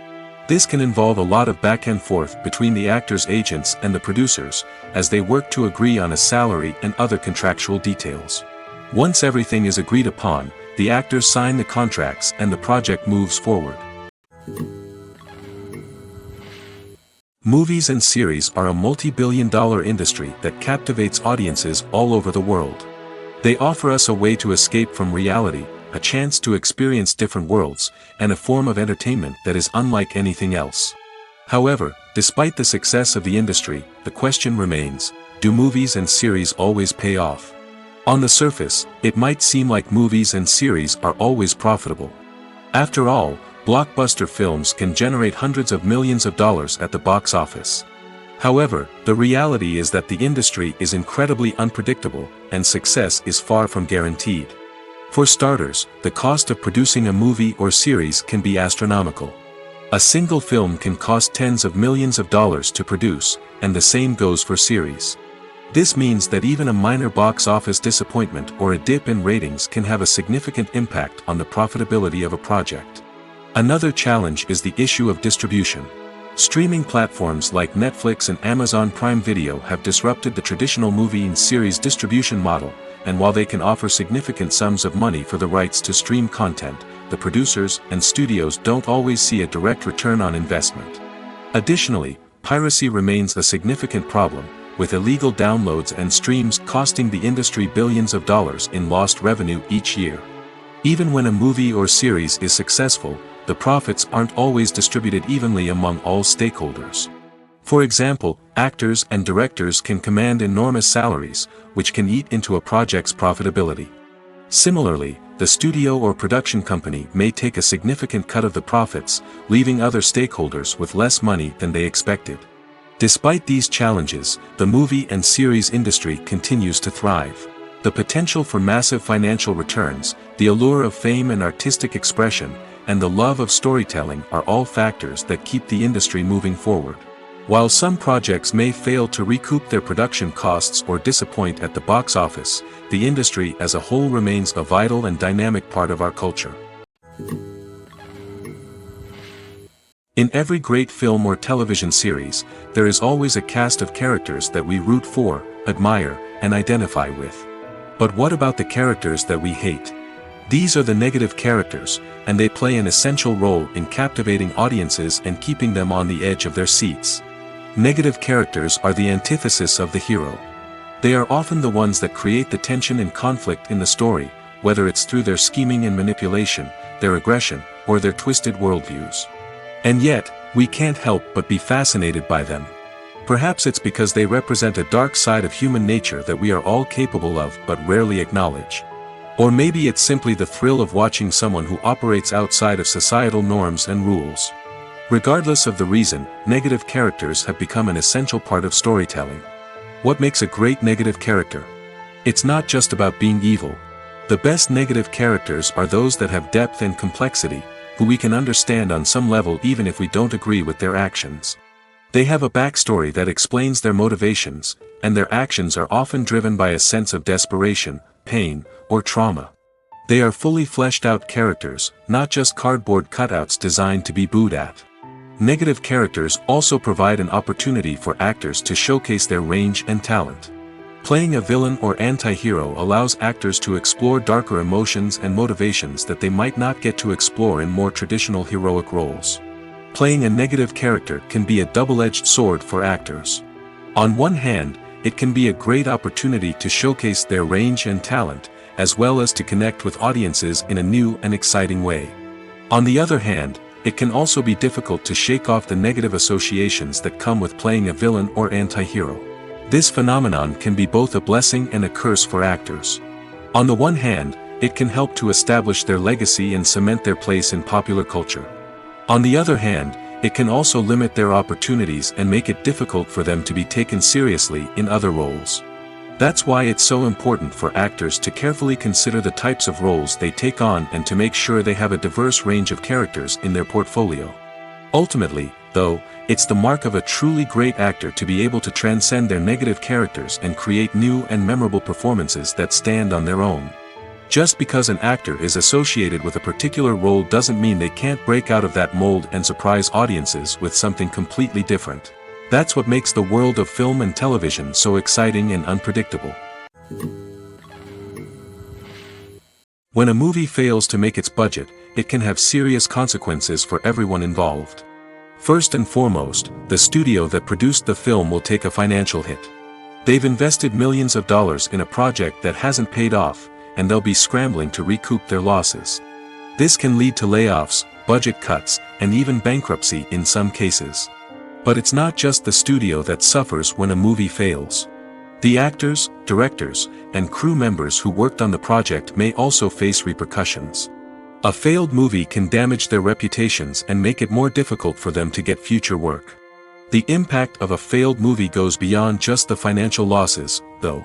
This can involve a lot of back and forth between the actors' agents and the producers, as they work to agree on a salary and other contractual details. Once everything is agreed upon, the actors sign the contracts and the project moves forward. Movies and series are a multi-billion-dollar industry that captivates audiences all over the world. They offer us a way to escape from reality, a chance to experience different worlds, and a form of entertainment that is unlike anything else. However, despite the success of the industry, the question remains, do movies and series always pay off? On the surface, it might seem like movies and series are always profitable. After all, blockbuster films can generate hundreds of millions of dollars at the box office. However, the reality is that the industry is incredibly unpredictable, and success is far from guaranteed. For starters, the cost of producing a movie or series can be astronomical. A single film can cost tens of millions of dollars to produce, and the same goes for series. This means that even a minor box office disappointment or a dip in ratings can have a significant impact on the profitability of a project. Another challenge is the issue of distribution. Streaming platforms like Netflix and Amazon Prime Video have disrupted the traditional movie and series distribution model, and while they can offer significant sums of money for the rights to stream content, the producers and studios don't always see a direct return on investment. Additionally, piracy remains a significant problem, with illegal downloads and streams costing the industry billions of dollars in lost revenue each year. Even when a movie or series is successful, the profits aren't always distributed evenly among all stakeholders. For example, actors and directors can command enormous salaries, which can eat into a project's profitability. Similarly, the studio or production company may take a significant cut of the profits, leaving other stakeholders with less money than they expected. Despite these challenges, the movie and series industry continues to thrive. The potential for massive financial returns, the allure of fame and artistic expression, and the love of storytelling are all factors that keep the industry moving forward. While some projects may fail to recoup their production costs or disappoint at the box office, the industry as a whole remains a vital and dynamic part of our culture. In every great film or television series, there is always a cast of characters that we root for, admire, and identify with. But what about the characters that we hate? These are the negative characters, and they play an essential role in captivating audiences and keeping them on the edge of their seats. Negative characters are the antithesis of the hero. They are often the ones that create the tension and conflict in the story, whether it's through their scheming and manipulation, their aggression, or their twisted worldviews. And yet, we can't help but be fascinated by them. Perhaps it's because they represent a dark side of human nature that we are all capable of but rarely acknowledge. Or maybe it's simply the thrill of watching someone who operates outside of societal norms and rules. Regardless of the reason, negative characters have become an essential part of storytelling. What makes a great negative character? It's not just about being evil. The best negative characters are those that have depth and complexity, who we can understand on some level even if we don't agree with their actions. They have a backstory that explains their motivations, and their actions are often driven by a sense of desperation, pain, or trauma. They are fully fleshed out characters, not just cardboard cutouts designed to be booed at. Negative characters also provide an opportunity for actors to showcase their range and talent. Playing a villain or anti-hero allows actors to explore darker emotions and motivations that they might not get to explore in more traditional heroic roles. Playing a negative character can be a double-edged sword for actors. On one hand, it can be a great opportunity to showcase their range and talent, as well as to connect with audiences in a new and exciting way. On the other hand, it can also be difficult to shake off the negative associations that come with playing a villain or anti-hero. This phenomenon can be both a blessing and a curse for actors. On the one hand, it can help to establish their legacy and cement their place in popular culture. On the other hand, it can also limit their opportunities and make it difficult for them to be taken seriously in other roles. That's why it's so important for actors to carefully consider the types of roles they take on and to make sure they have a diverse range of characters in their portfolio. Ultimately, though, it's the mark of a truly great actor to be able to transcend their negative characters and create new and memorable performances that stand on their own. Just because an actor is associated with a particular role doesn't mean they can't break out of that mold and surprise audiences with something completely different. That's what makes the world of film and television so exciting and unpredictable. When a movie fails to make its budget, it can have serious consequences for everyone involved. First and foremost, the studio that produced the film will take a financial hit. They've invested millions of dollars in a project that hasn't paid off, and they'll be scrambling to recoup their losses. This can lead to layoffs, budget cuts, and even bankruptcy in some cases. But it's not just the studio that suffers when a movie fails. The actors, directors, and crew members who worked on the project may also face repercussions. A failed movie can damage their reputations and make it more difficult for them to get future work. The impact of a failed movie goes beyond just the financial losses, though.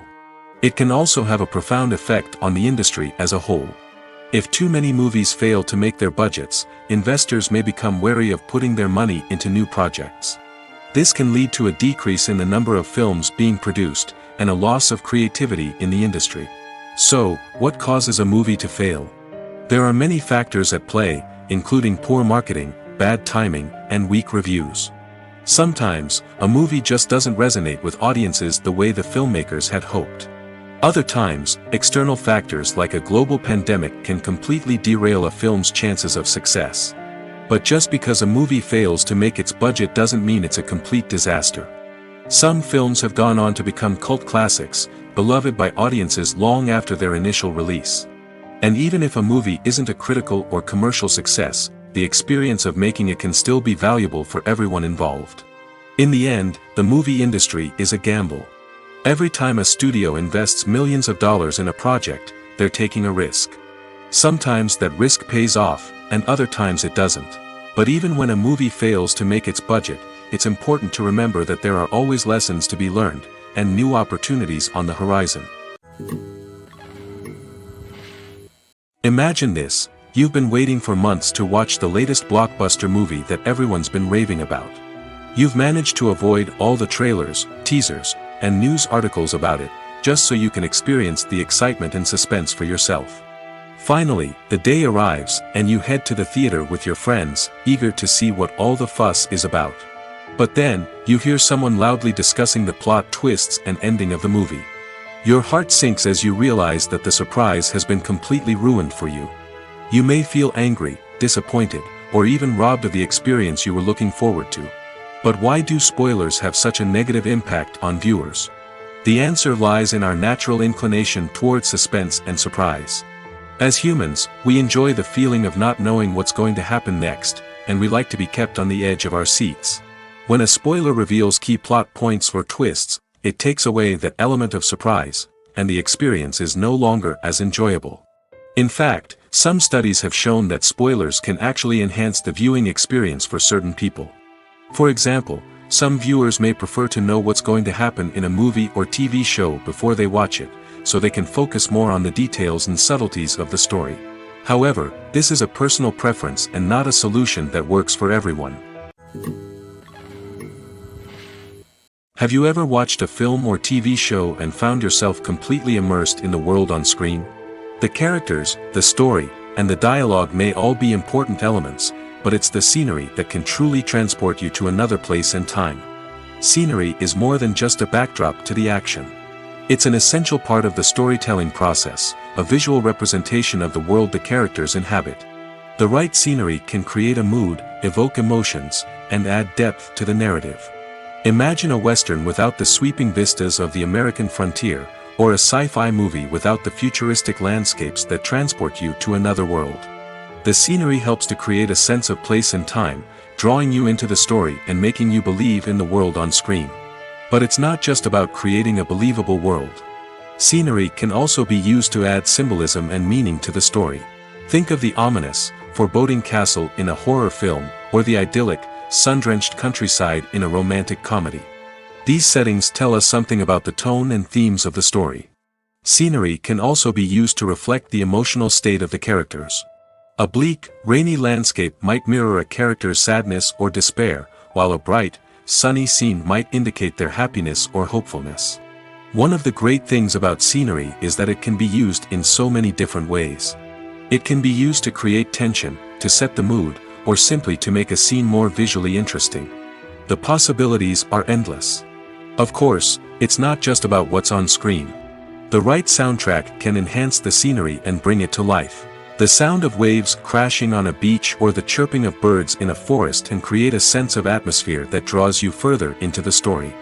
It can also have a profound effect on the industry as a whole. If too many movies fail to make their budgets, investors may become wary of putting their money into new projects. This can lead to a decrease in the number of films being produced, and a loss of creativity in the industry. So, what causes a movie to fail? There are many factors at play, including poor marketing, bad timing, and weak reviews. Sometimes, a movie just doesn't resonate with audiences the way the filmmakers had hoped. Other times, external factors like a global pandemic can completely derail a film's chances of success. But just because a movie fails to make its budget doesn't mean it's a complete disaster. Some films have gone on to become cult classics, beloved by audiences long after their initial release. And even if a movie isn't a critical or commercial success, the experience of making it can still be valuable for everyone involved. In the end, the movie industry is a gamble. Every time a studio invests millions of dollars in a project, they're taking a risk. Sometimes that risk pays off, and other times it doesn't. But even when a movie fails to make its budget, it's important to remember that there are always lessons to be learned, and new opportunities on the horizon. Imagine this: you've been waiting for months to watch the latest blockbuster movie that everyone's been raving about. You've managed to avoid all the trailers, teasers, and news articles about it, just so you can experience the excitement and suspense for yourself. Finally, the day arrives, and you head to the theater with your friends, eager to see what all the fuss is about. But then, you hear someone loudly discussing the plot twists and ending of the movie. Your heart sinks as you realize that the surprise has been completely ruined for you. You may feel angry, disappointed, or even robbed of the experience you were looking forward to. But why do spoilers have such a negative impact on viewers? The answer lies in our natural inclination toward suspense and surprise. As humans, we enjoy the feeling of not knowing what's going to happen next, and we like to be kept on the edge of our seats. When a spoiler reveals key plot points or twists, it takes away that element of surprise, and the experience is no longer as enjoyable. In fact, some studies have shown that spoilers can actually enhance the viewing experience for certain people. For example, some viewers may prefer to know what's going to happen in a movie or TV show before they watch it, so they can focus more on the details and subtleties of the story. However, this is a personal preference and not a solution that works for everyone. Have you ever watched a film or TV show and found yourself completely immersed in the world on screen? The characters, the story, and the dialogue may all be important elements, but it's the scenery that can truly transport you to another place and time. Scenery is more than just a backdrop to the action. It's an essential part of the storytelling process, a visual representation of the world the characters inhabit. The right scenery can create a mood, evoke emotions, and add depth to the narrative. Imagine a Western without the sweeping vistas of the American frontier, or a sci-fi movie without the futuristic landscapes that transport you to another world. The scenery helps to create a sense of place and time, drawing you into the story and making you believe in the world on screen. But it's not just about creating a believable world. Scenery can also be used to add symbolism and meaning to the story. Think of the ominous, foreboding castle in a horror film, or the idyllic, sun-drenched countryside in a romantic comedy. These settings tell us something about the tone and themes of the story. Scenery can also be used to reflect the emotional state of the characters. A bleak, rainy landscape might mirror a character's sadness or despair, while a bright, sunny scene might indicate their happiness or hopefulness. One of the great things about scenery is that it can be used in so many different ways. It can be used to create tension, to set the mood, or simply to make a scene more visually interesting. The possibilities are endless. Of course, it's not just about what's on screen. The right soundtrack can enhance the scenery and bring it to life. The sound of waves crashing on a beach or the chirping of birds in a forest can create a sense of atmosphere that draws you further into the story.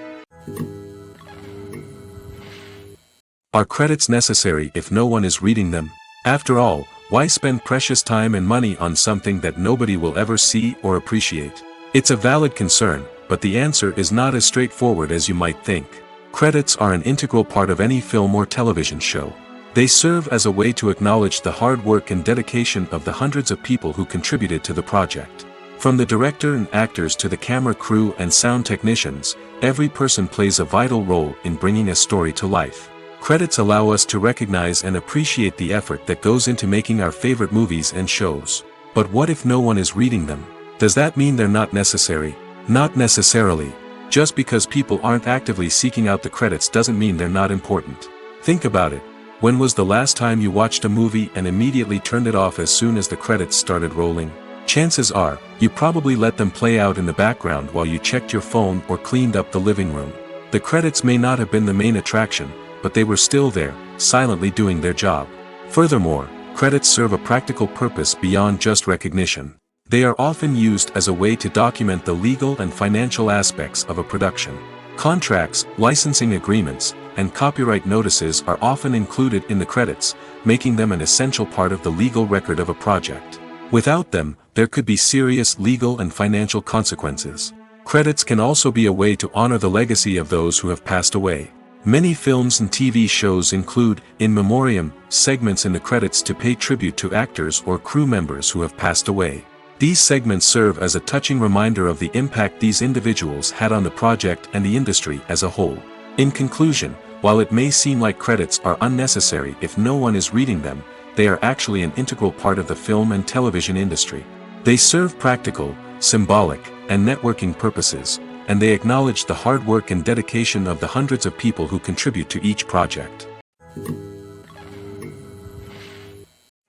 Are credits necessary if no one is reading them? After all, why spend precious time and money on something that nobody will ever see or appreciate? It's a valid concern, but the answer is not as straightforward as you might think. Credits are an integral part of any film or television show. They serve as a way to acknowledge the hard work and dedication of the hundreds of people who contributed to the project. From the director and actors to the camera crew and sound technicians, every person plays a vital role in bringing a story to life. Credits allow us to recognize and appreciate the effort that goes into making our favorite movies and shows. But what if no one is reading them? Does that mean they're not necessary? Not necessarily. Just because people aren't actively seeking out the credits doesn't mean they're not important. Think about it. When was the last time you watched a movie and immediately turned it off as soon as the credits started rolling? Chances are, you probably let them play out in the background while you checked your phone or cleaned up the living room. The credits may not have been the main attraction, but they were still there, silently doing their job. Furthermore, credits serve a practical purpose beyond just recognition. They are often used as a way to document the legal and financial aspects of a production. Contracts, licensing agreements, and copyright notices are often included in the credits, making them an essential part of the legal record of a project. Without them, there could be serious legal and financial consequences. Credits can also be a way to honor the legacy of those who have passed away. Many films and TV shows include, in memoriam, segments in the credits to pay tribute to actors or crew members who have passed away. These segments serve as a touching reminder of the impact these individuals had on the project and the industry as a whole. In conclusion, while it may seem like credits are unnecessary if no one is reading them, they are actually an integral part of the film and television industry. They serve practical, symbolic, and networking purposes, and they acknowledge the hard work and dedication of the hundreds of people who contribute to each project.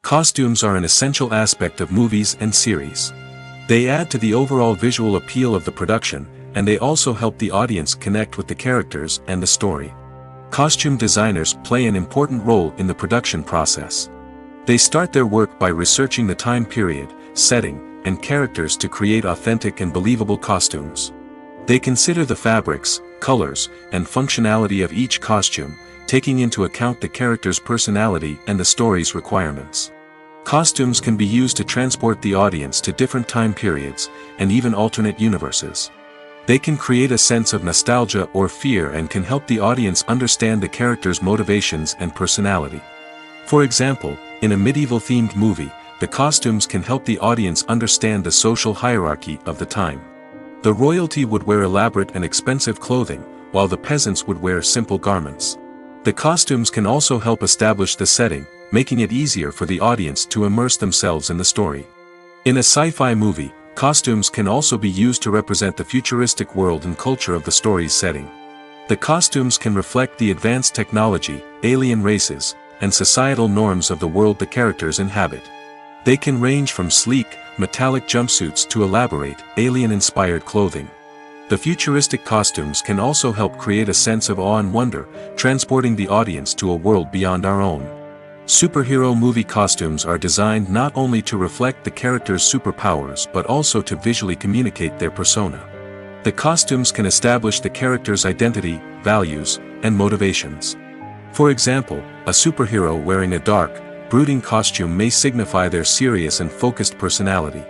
Costumes are an essential aspect of movies and series. They add to the overall visual appeal of the production, and they also help the audience connect with the characters and the story. Costume designers play an important role in the production process. They start their work by researching the time period, setting, and characters to create authentic and believable costumes. They consider the fabrics, colors, and functionality of each costume, taking into account the character's personality and the story's requirements. Costumes can be used to transport the audience to different time periods, and even alternate universes. They can create a sense of nostalgia or fear and can help the audience understand the character's motivations and personality. For example, in a medieval-themed movie, the costumes can help the audience understand the social hierarchy of the time. The royalty would wear elaborate and expensive clothing, while the peasants would wear simple garments. The costumes can also help establish the setting, making it easier for the audience to immerse themselves in the story. In a sci-fi movie, costumes can also be used to represent the futuristic world and culture of the story's setting. The costumes can reflect the advanced technology, alien races, and societal norms of the world the characters inhabit. They can range from sleek, metallic jumpsuits to elaborate, alien-inspired clothing. The futuristic costumes can also help create a sense of awe and wonder, transporting the audience to a world beyond our own. Superhero movie costumes are designed not only to reflect the character's superpowers but also to visually communicate their persona. The costumes can establish the character's identity, values, and motivations. For example, a superhero wearing a dark, brooding costume may signify their serious and focused personality.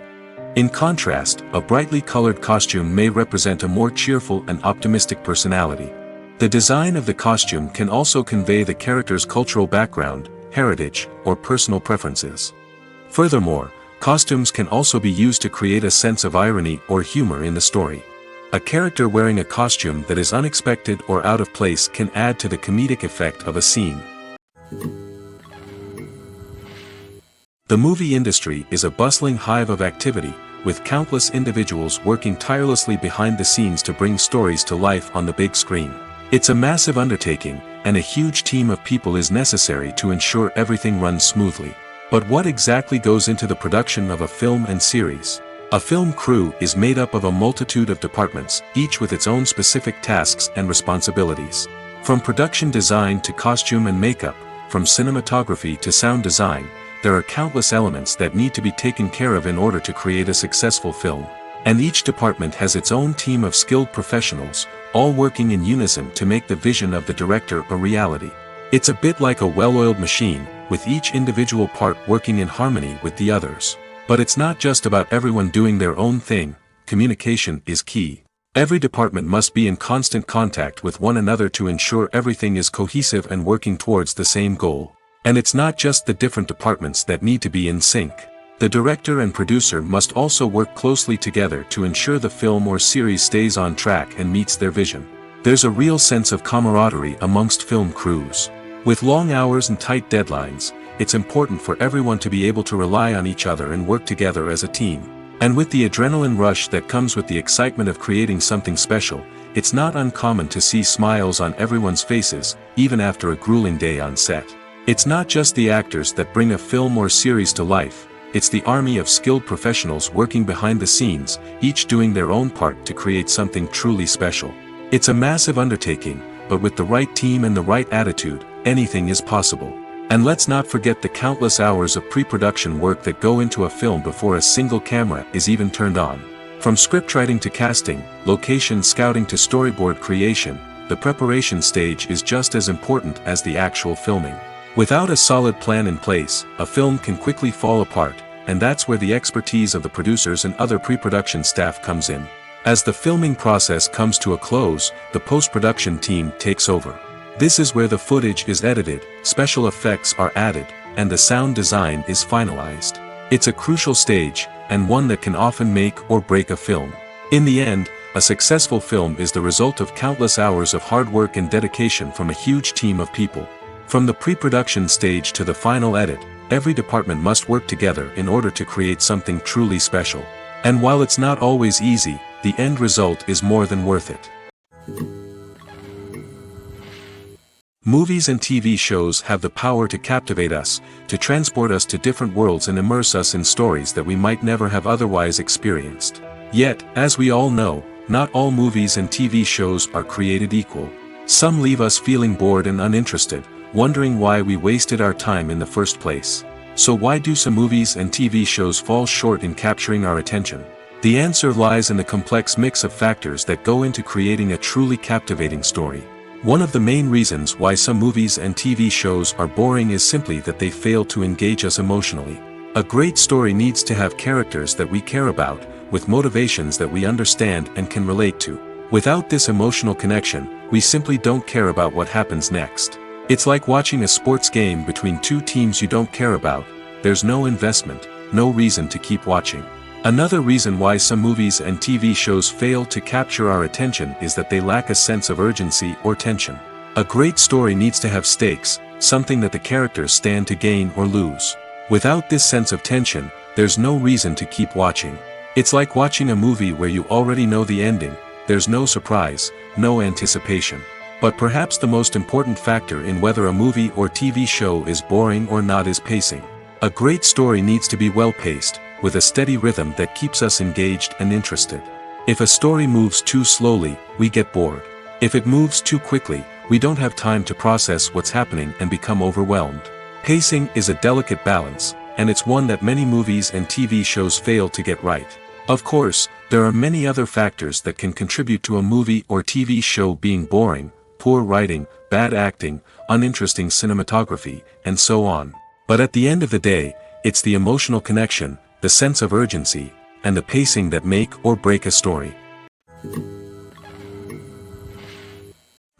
In contrast, a brightly colored costume may represent a more cheerful and optimistic personality. The design of the costume can also convey the character's cultural background, heritage, or personal preferences. Furthermore, costumes can also be used to create a sense of irony or humor in the story. A character wearing a costume that is unexpected or out of place can add to the comedic effect of a scene. The movie industry is a bustling hive of activity, with countless individuals working tirelessly behind the scenes to bring stories to life on the big screen. It's a massive undertaking, and a huge team of people is necessary to ensure everything runs smoothly. But what exactly goes into the production of a film and series? A film crew is made up of a multitude of departments, each with its own specific tasks and responsibilities. From production design to costume and makeup, from cinematography to sound design, there are countless elements that need to be taken care of in order to create a successful film. And each department has its own team of skilled professionals, all working in unison to make the vision of the director a reality. It's a bit like a well-oiled machine, with each individual part working in harmony with the others. But it's not just about everyone doing their own thing. Communication is key. Every department must be in constant contact with one another to ensure everything is cohesive and working towards the same goal. And it's not just the different departments that need to be in sync. The director and producer must also work closely together to ensure the film or series stays on track and meets their vision. There's a real sense of camaraderie amongst film crews. With long hours and tight deadlines, it's important for everyone to be able to rely on each other and work together as a team. And with the adrenaline rush that comes with the excitement of creating something special, it's not uncommon to see smiles on everyone's faces, even after a grueling day on set. It's not just the actors that bring a film or series to life. It's the army of skilled professionals working behind the scenes, each doing their own part to create something truly special. It's a massive undertaking, but with the right team and the right attitude, anything is possible. And let's not forget the countless hours of pre-production work that go into a film before a single camera is even turned on. From scriptwriting to casting, location scouting to storyboard creation, the preparation stage is just as important as the actual filming. Without a solid plan in place, a film can quickly fall apart, and that's where the expertise of the producers and other pre-production staff comes in. As the filming process comes to a close, the post-production team takes over. This is where the footage is edited, special effects are added, and the sound design is finalized. It's a crucial stage, and one that can often make or break a film. In the end, a successful film is the result of countless hours of hard work and dedication from a huge team of people. From the pre-production stage to the final edit, every department must work together in order to create something truly special. And while it's not always easy, the end result is more than worth it. Movies and TV shows have the power to captivate us, to transport us to different worlds and immerse us in stories that we might never have otherwise experienced. Yet, as we all know, not all movies and TV shows are created equal. Some leave us feeling bored and uninterested, wondering why we wasted our time in the first place. So why do some movies and TV shows fall short in capturing our attention? The answer lies in the complex mix of factors that go into creating a truly captivating story. One of the main reasons why some movies and TV shows are boring is simply that they fail to engage us emotionally. A great story needs to have characters that we care about, with motivations that we understand and can relate to. Without this emotional connection, we simply don't care about what happens next. It's like watching a sports game between two teams you don't care about. There's no investment, no reason to keep watching. Another reason why some movies and TV shows fail to capture our attention is that they lack a sense of urgency or tension. A great story needs to have stakes, something that the characters stand to gain or lose. Without this sense of tension, there's no reason to keep watching. It's like watching a movie where you already know the ending. There's no surprise, no anticipation. But perhaps the most important factor in whether a movie or TV show is boring or not is pacing. A great story needs to be well-paced, with a steady rhythm that keeps us engaged and interested. If a story moves too slowly, we get bored. If it moves too quickly, we don't have time to process what's happening and become overwhelmed. Pacing is a delicate balance, and it's one that many movies and TV shows fail to get right. Of course, there are many other factors that can contribute to a movie or TV show being boring: poor writing, bad acting, uninteresting cinematography, and so on. But at the end of the day, it's the emotional connection, the sense of urgency, and the pacing that make or break a story.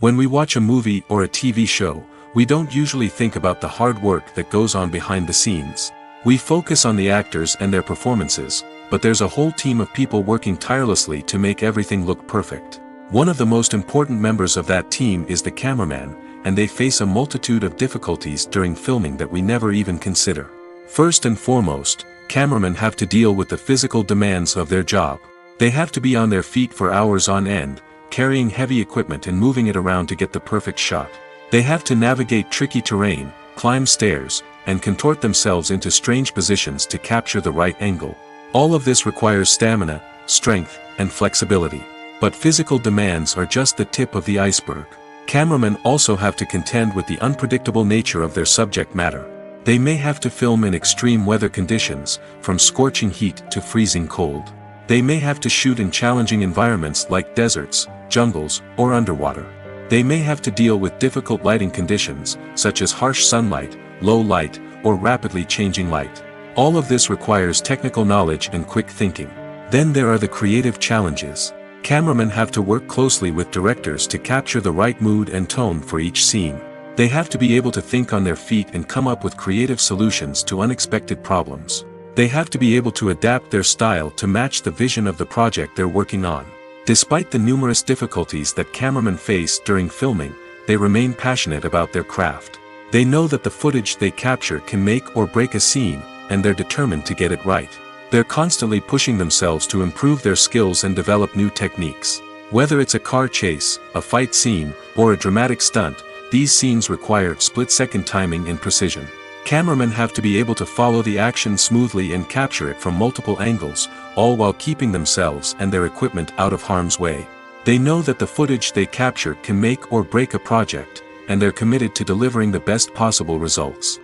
When we watch a movie or a TV show, we don't usually think about the hard work that goes on behind the scenes. We focus on the actors and their performances, but there's a whole team of people working tirelessly to make everything look perfect. One of the most important members of that team is the cameraman, and they face a multitude of difficulties during filming that we never even consider. First and foremost, cameramen have to deal with the physical demands of their job. They have to be on their feet for hours on end, carrying heavy equipment and moving it around to get the perfect shot. They have to navigate tricky terrain, climb stairs, and contort themselves into strange positions to capture the right angle. All of this requires stamina, strength, and flexibility. But physical demands are just the tip of the iceberg. Cameramen also have to contend with the unpredictable nature of their subject matter. They may have to film in extreme weather conditions, from scorching heat to freezing cold. They may have to shoot in challenging environments like deserts, jungles, or underwater. They may have to deal with difficult lighting conditions, such as harsh sunlight, low light, or rapidly changing light. All of this requires technical knowledge and quick thinking. Then there are the creative challenges. Cameramen have to work closely with directors to capture the right mood and tone for each scene. They have to be able to think on their feet and come up with creative solutions to unexpected problems. They have to be able to adapt their style to match the vision of the project they're working on. Despite the numerous difficulties that cameramen face during filming, they remain passionate about their craft. They know that the footage they capture can make or break a scene, and they're determined to get it right. They're constantly pushing themselves to improve their skills and develop new techniques. Whether it's a car chase, a fight scene, or a dramatic stunt, these scenes require split-second timing and precision. Cameramen have to be able to follow the action smoothly and capture it from multiple angles, all while keeping themselves and their equipment out of harm's way. They know that the footage they capture can make or break a project, and they're committed to delivering the best possible results.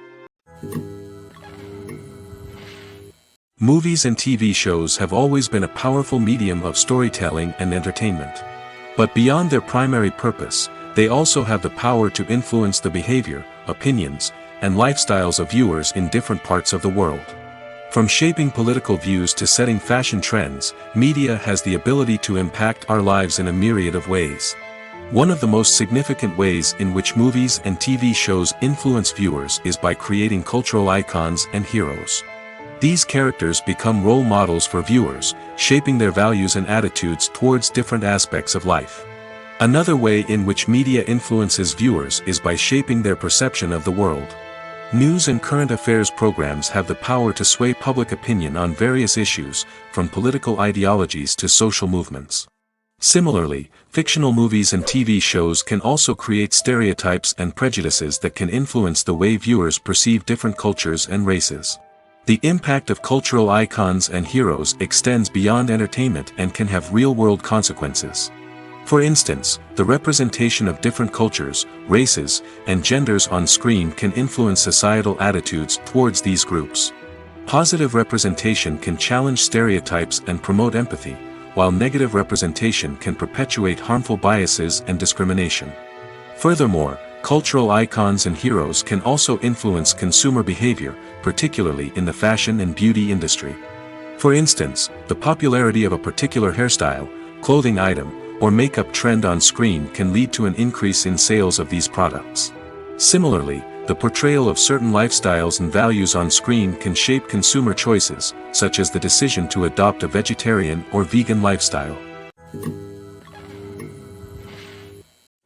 Movies and TV shows have always been a powerful medium of storytelling and entertainment. But beyond their primary purpose, they also have the power to influence the behavior, opinions, and lifestyles of viewers in different parts of the world. From shaping political views to setting fashion trends, media has the ability to impact our lives in a myriad of ways. One of the most significant ways in which movies and TV shows influence viewers is by creating cultural icons and heroes. These characters become role models for viewers, shaping their values and attitudes towards different aspects of life. Another way in which media influences viewers is by shaping their perception of the world. News and current affairs programs have the power to sway public opinion on various issues, from political ideologies to social movements. Similarly, fictional movies and TV shows can also create stereotypes and prejudices that can influence the way viewers perceive different cultures and races. The impact of cultural icons and heroes extends beyond entertainment and can have real-world consequences. For instance, the representation of different cultures, races, and genders on screen can influence societal attitudes towards these groups. Positive representation can challenge stereotypes and promote empathy, while negative representation can perpetuate harmful biases and discrimination. Furthermore, cultural icons and heroes can also influence consumer behavior, particularly in the fashion and beauty industry. For instance, the popularity of a particular hairstyle, clothing item, or makeup trend on screen can lead to an increase in sales of these products. Similarly, the portrayal of certain lifestyles and values on screen can shape consumer choices, such as the decision to adopt a vegetarian or vegan lifestyle.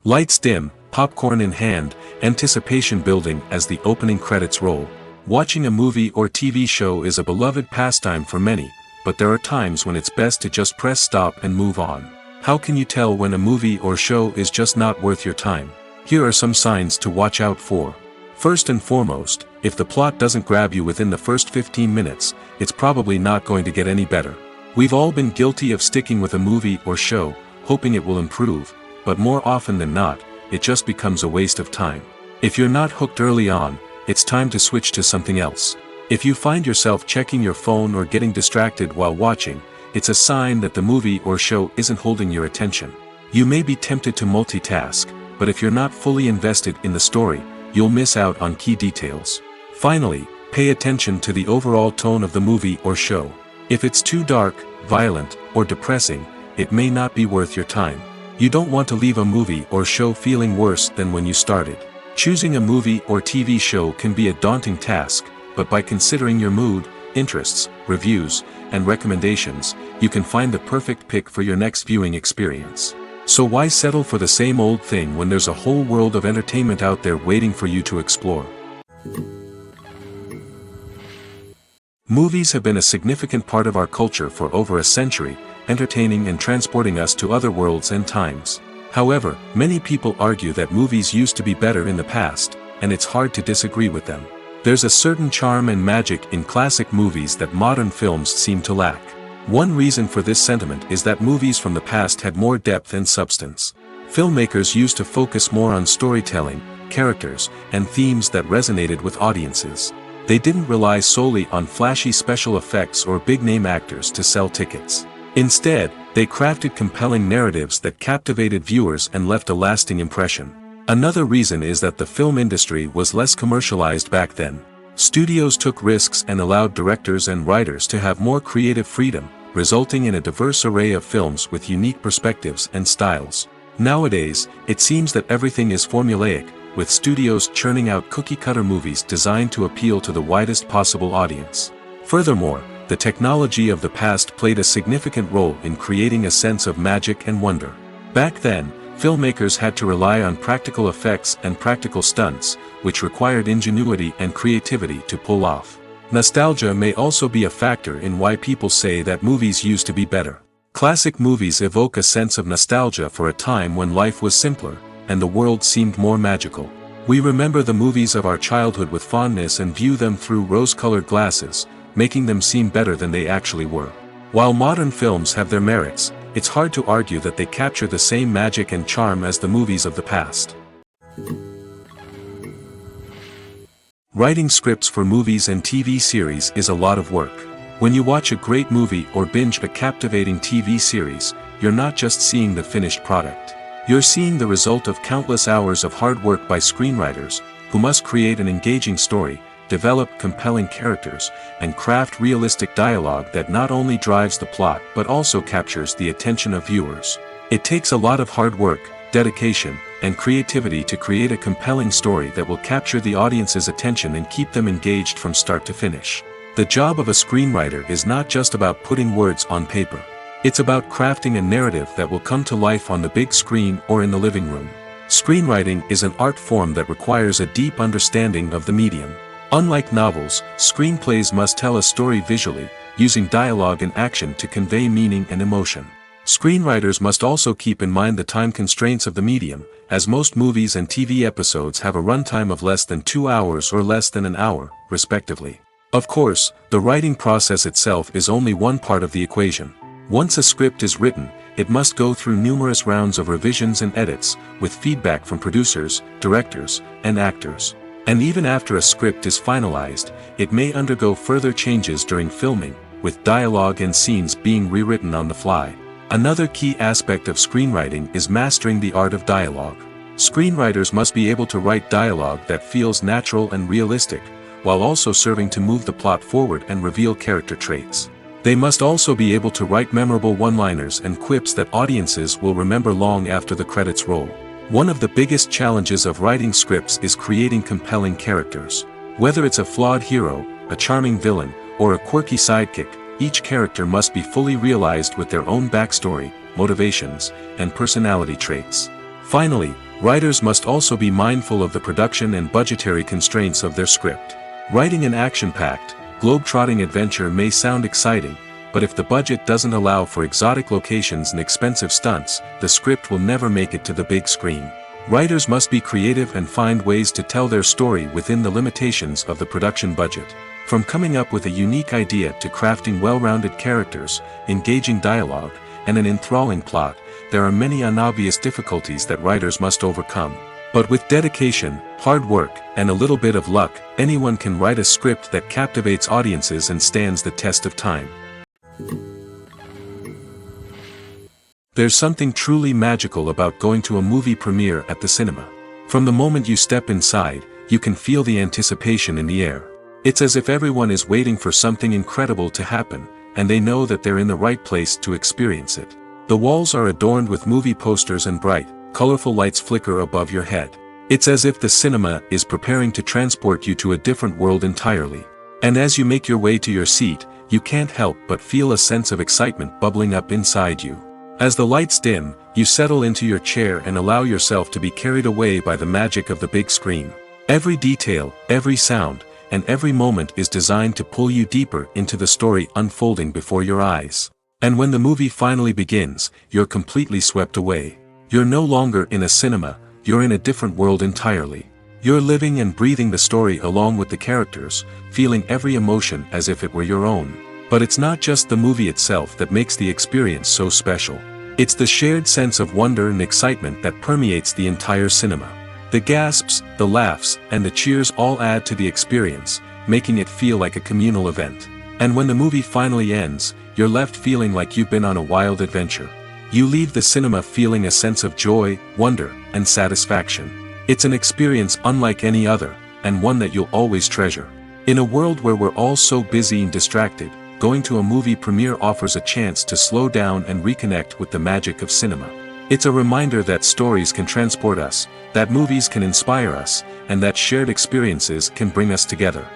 Lights dim, popcorn in hand, anticipation building as the opening credits roll. Watching a movie or TV show is a beloved pastime for many, but there are times when it's best to just press stop and move on. How can you tell when a movie or show is just not worth your time? Here are some signs to watch out for. First and foremost, if the plot doesn't grab you within the first 15 minutes, it's probably not going to get any better. We've all been guilty of sticking with a movie or show, hoping it will improve, but more often than not, it just becomes a waste of time. If you're not hooked early on, it's time to switch to something else. If you find yourself checking your phone or getting distracted while watching, it's a sign that the movie or show isn't holding your attention. You may be tempted to multitask, but if you're not fully invested in the story, you'll miss out on key details. Finally, pay attention to the overall tone of the movie or show. If it's too dark, violent, or depressing, it may not be worth your time. You don't want to leave a movie or show feeling worse than when you started. Choosing a movie or TV show can be a daunting task, but by considering your mood, interests, reviews, and recommendations, you can find the perfect pick for your next viewing experience. So why settle for the same old thing when there's a whole world of entertainment out there waiting for you to explore? Movies have been a significant part of our culture for over a century, entertaining and transporting us to other worlds and times. However, many people argue that movies used to be better in the past, and it's hard to disagree with them. There's a certain charm and magic in classic movies that modern films seem to lack. One reason for this sentiment is that movies from the past had more depth and substance. Filmmakers used to focus more on storytelling, characters, and themes that resonated with audiences. They didn't rely solely on flashy special effects or big-name actors to sell tickets. Instead, they crafted compelling narratives that captivated viewers and left a lasting impression. Another reason is that the film industry was less commercialized back then. Studios took risks and allowed directors and writers to have more creative freedom, resulting in a diverse array of films with unique perspectives and styles. Nowadays, it seems that everything is formulaic, with studios churning out cookie-cutter movies designed to appeal to the widest possible audience. Furthermore, the technology of the past played a significant role in creating a sense of magic and wonder. Back then, filmmakers had to rely on practical effects and practical stunts, which required ingenuity and creativity to pull off. Nostalgia may also be a factor in why people say that movies used to be better. Classic movies evoke a sense of nostalgia for a time when life was simpler, and the world seemed more magical. We remember the movies of our childhood with fondness and view them through rose-colored glasses, making them seem better than they actually were. While modern films have their merits, it's hard to argue that they capture the same magic and charm as the movies of the past. Writing scripts for movies and TV series is a lot of work. When you watch a great movie or binge a captivating TV series, you're not just seeing the finished product. You're seeing the result of countless hours of hard work by screenwriters, who must create an engaging story, develop compelling characters, and craft realistic dialogue that not only drives the plot but also captures the attention of viewers. It takes a lot of hard work, dedication, and creativity to create a compelling story that will capture the audience's attention and keep them engaged from start to finish. The job of a screenwriter is not just about putting words on paper. It's about crafting a narrative that will come to life on the big screen or in the living room. Screenwriting is an art form that requires a deep understanding of the medium. Unlike novels, screenplays must tell a story visually, using dialogue and action to convey meaning and emotion. Screenwriters must also keep in mind the time constraints of the medium, as most movies and TV episodes have a runtime of less than 2 hours or less than an hour, respectively. Of course, the writing process itself is only one part of the equation. Once a script is written, it must go through numerous rounds of revisions and edits, with feedback from producers, directors, and actors. And even after a script is finalized, it may undergo further changes during filming, with dialogue and scenes being rewritten on the fly. Another key aspect of screenwriting is mastering the art of dialogue. Screenwriters must be able to write dialogue that feels natural and realistic, while also serving to move the plot forward and reveal character traits. They must also be able to write memorable one-liners and quips that audiences will remember long after the credits roll. One of the biggest challenges of writing scripts is creating compelling characters. Whether it's a flawed hero, a charming villain, or a quirky sidekick, each character must be fully realized with their own backstory, motivations, and personality traits. Finally, writers must also be mindful of the production and budgetary constraints of their script. Writing an action-packed, globe-trotting adventure may sound exciting, but if the budget doesn't allow for exotic locations and expensive stunts, the script will never make it to the big screen. Writers must be creative and find ways to tell their story within the limitations of the production budget. From coming up with a unique idea to crafting well-rounded characters, engaging dialogue, and an enthralling plot, there are many unobvious difficulties that writers must overcome. But with dedication, hard work, and a little bit of luck, anyone can write a script that captivates audiences and stands the test of time. There's something truly magical about going to a movie premiere at the cinema. From the moment you step inside, you can feel the anticipation in the air. It's as if everyone is waiting for something incredible to happen, and they know that they're in the right place to experience it. The walls are adorned with movie posters and bright, colorful lights flicker above your head. It's as if the cinema is preparing to transport you to a different world entirely. And as you make your way to your seat, you can't help but feel a sense of excitement bubbling up inside you. As the lights dim, you settle into your chair and allow yourself to be carried away by the magic of the big screen. Every detail, every sound, and every moment is designed to pull you deeper into the story unfolding before your eyes. And when the movie finally begins, you're completely swept away. You're no longer in a cinema, you're in a different world entirely. You're living and breathing the story along with the characters, feeling every emotion as if it were your own. But it's not just the movie itself that makes the experience so special. It's the shared sense of wonder and excitement that permeates the entire cinema. The gasps, the laughs, and the cheers all add to the experience, making it feel like a communal event. And when the movie finally ends, you're left feeling like you've been on a wild adventure. You leave the cinema feeling a sense of joy, wonder, and satisfaction. It's an experience unlike any other, and one that you'll always treasure. In a world where we're all so busy and distracted, going to a movie premiere offers a chance to slow down and reconnect with the magic of cinema. It's a reminder that stories can transport us, that movies can inspire us, and that shared experiences can bring us together.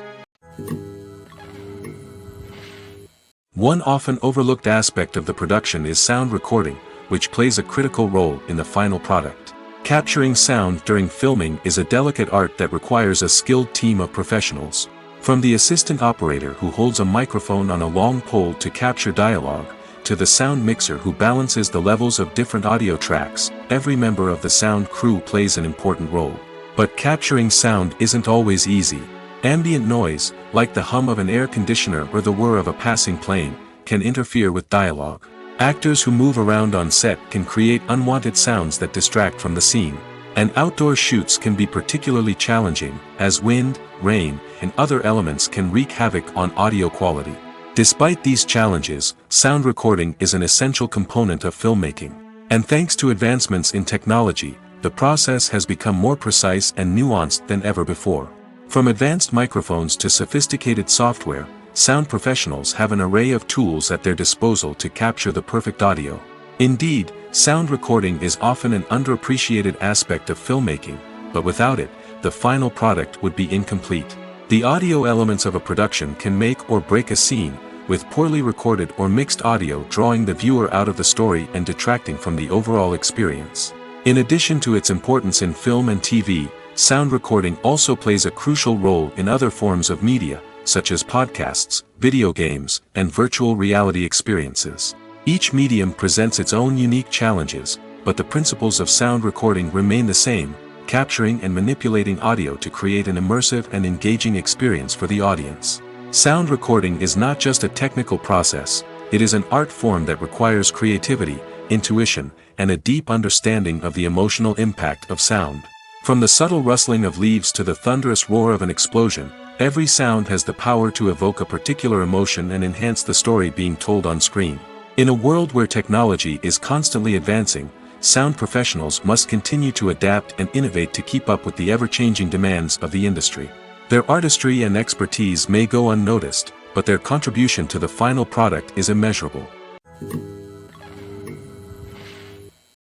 One often overlooked aspect of the production is sound recording, which plays a critical role in the final product. Capturing sound during filming is a delicate art that requires a skilled team of professionals. From the assistant operator who holds a microphone on a long pole to capture dialogue, to the sound mixer who balances the levels of different audio tracks, every member of the sound crew plays an important role. But capturing sound isn't always easy. Ambient noise, like the hum of an air conditioner or the whir of a passing plane, can interfere with dialogue. Actors who move around on set can create unwanted sounds that distract from the scene. And outdoor shoots can be particularly challenging, as wind, rain, and other elements can wreak havoc on audio quality. Despite these challenges, sound recording is an essential component of filmmaking. And thanks to advancements in technology, the process has become more precise and nuanced than ever before. From advanced microphones to sophisticated software, sound professionals have an array of tools at their disposal to capture the perfect audio. Indeed, sound recording is often an underappreciated aspect of filmmaking, but without it, the final product would be incomplete. The audio elements of a production can make or break a scene, with poorly recorded or mixed audio drawing the viewer out of the story and detracting from the overall experience. In addition to its importance in film and TV, sound recording also plays a crucial role in other forms of media, such as podcasts, video games, and virtual reality experiences. Each medium presents its own unique challenges, but the principles of sound recording remain the same: capturing and manipulating audio to create an immersive and engaging experience for the audience. Sound recording is not just a technical process, it is an art form that requires creativity, intuition, and a deep understanding of the emotional impact of sound. From the subtle rustling of leaves to the thunderous roar of an explosion, every sound has the power to evoke a particular emotion and enhance the story being told on screen. In a world where technology is constantly advancing, sound professionals must continue to adapt and innovate to keep up with the ever-changing demands of the industry. Their artistry and expertise may go unnoticed, but their contribution to the final product is immeasurable.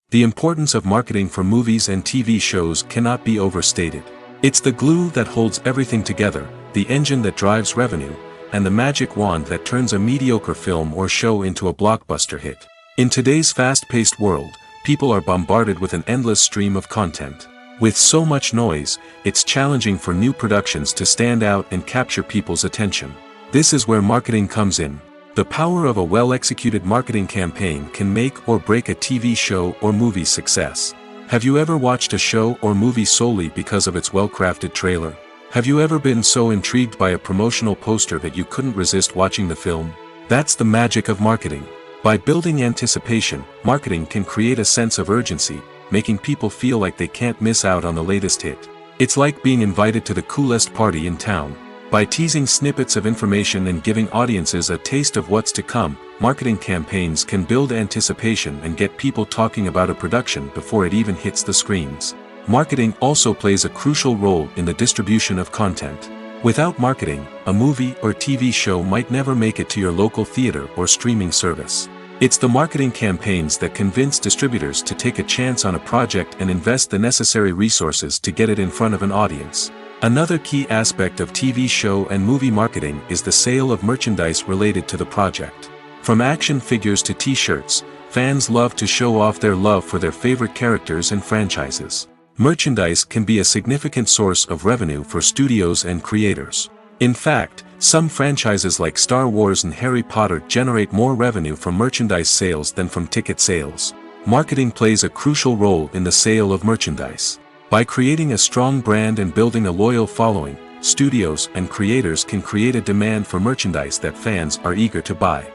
The importance of marketing for movies and TV shows cannot be overstated. It's the glue that holds everything together, the engine that drives revenue, and the magic wand that turns a mediocre film or show into a blockbuster hit. In today's fast-paced world, people are bombarded with an endless stream of content. With so much noise, it's challenging for new productions to stand out and capture people's attention. This is where marketing comes in. The power of a well-executed marketing campaign can make or break a TV show or movie's success. Have you ever watched a show or movie solely because of its well-crafted trailer? Have you ever been so intrigued by a promotional poster that you couldn't resist watching the film? That's the magic of marketing. By building anticipation, marketing can create a sense of urgency, making people feel like they can't miss out on the latest hit. It's like being invited to the coolest party in town. By teasing snippets of information and giving audiences a taste of what's to come, marketing campaigns can build anticipation and get people talking about a production before it even hits the screens. Marketing also plays a crucial role in the distribution of content. Without marketing, a movie or TV show might never make it to your local theater or streaming service. It's the marketing campaigns that convince distributors to take a chance on a project and invest the necessary resources to get it in front of an audience. Another key aspect of TV show and movie marketing is the sale of merchandise related to the project. From action figures to t-shirts, fans love to show off their love for their favorite characters and franchises. Merchandise can be a significant source of revenue for studios and creators. In fact, some franchises like Star Wars and Harry Potter generate more revenue from merchandise sales than from ticket sales. Marketing plays a crucial role in the sale of merchandise. By creating a strong brand and building a loyal following, studios and creators can create a demand for merchandise that fans are eager to buy.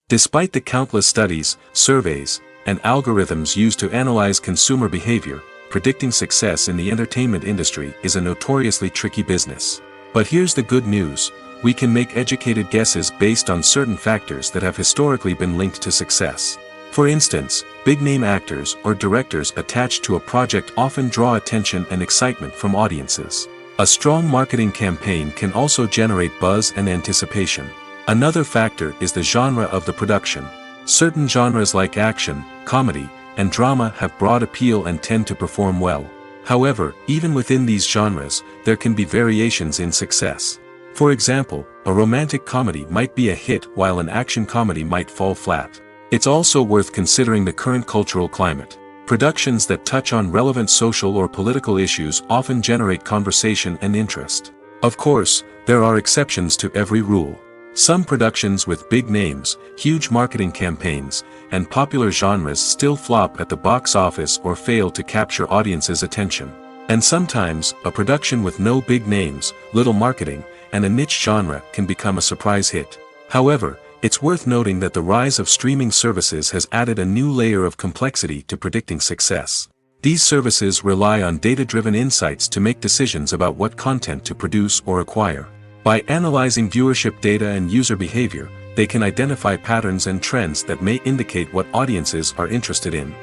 Despite the countless studies, surveys, and algorithms used to analyze consumer behavior, predicting success in the entertainment industry is a notoriously tricky business. But here's the good news: we can make educated guesses based on certain factors that have historically been linked to success. For instance, big-name actors or directors attached to a project often draw attention and excitement from audiences. A strong marketing campaign can also generate buzz and anticipation. Another factor is the genre of the production. Certain genres like action, comedy, and drama have broad appeal and tend to perform well. However, even within these genres, there can be variations in success. For example, a romantic comedy might be a hit while an action comedy might fall flat. It's also worth considering the current cultural climate. Productions that touch on relevant social or political issues often generate conversation and interest. Of course, there are exceptions to every rule. Some productions with big names, huge marketing campaigns, and popular genres still flop at the box office or fail to capture audiences' attention. And sometimes, a production with no big names, little marketing, and a niche genre can become a surprise hit. However, it's worth noting that the rise of streaming services has added a new layer of complexity to predicting success. These services rely on data-driven insights to make decisions about what content to produce or acquire. By analyzing viewership data and user behavior, they can identify patterns and trends that may indicate what audiences are interested in.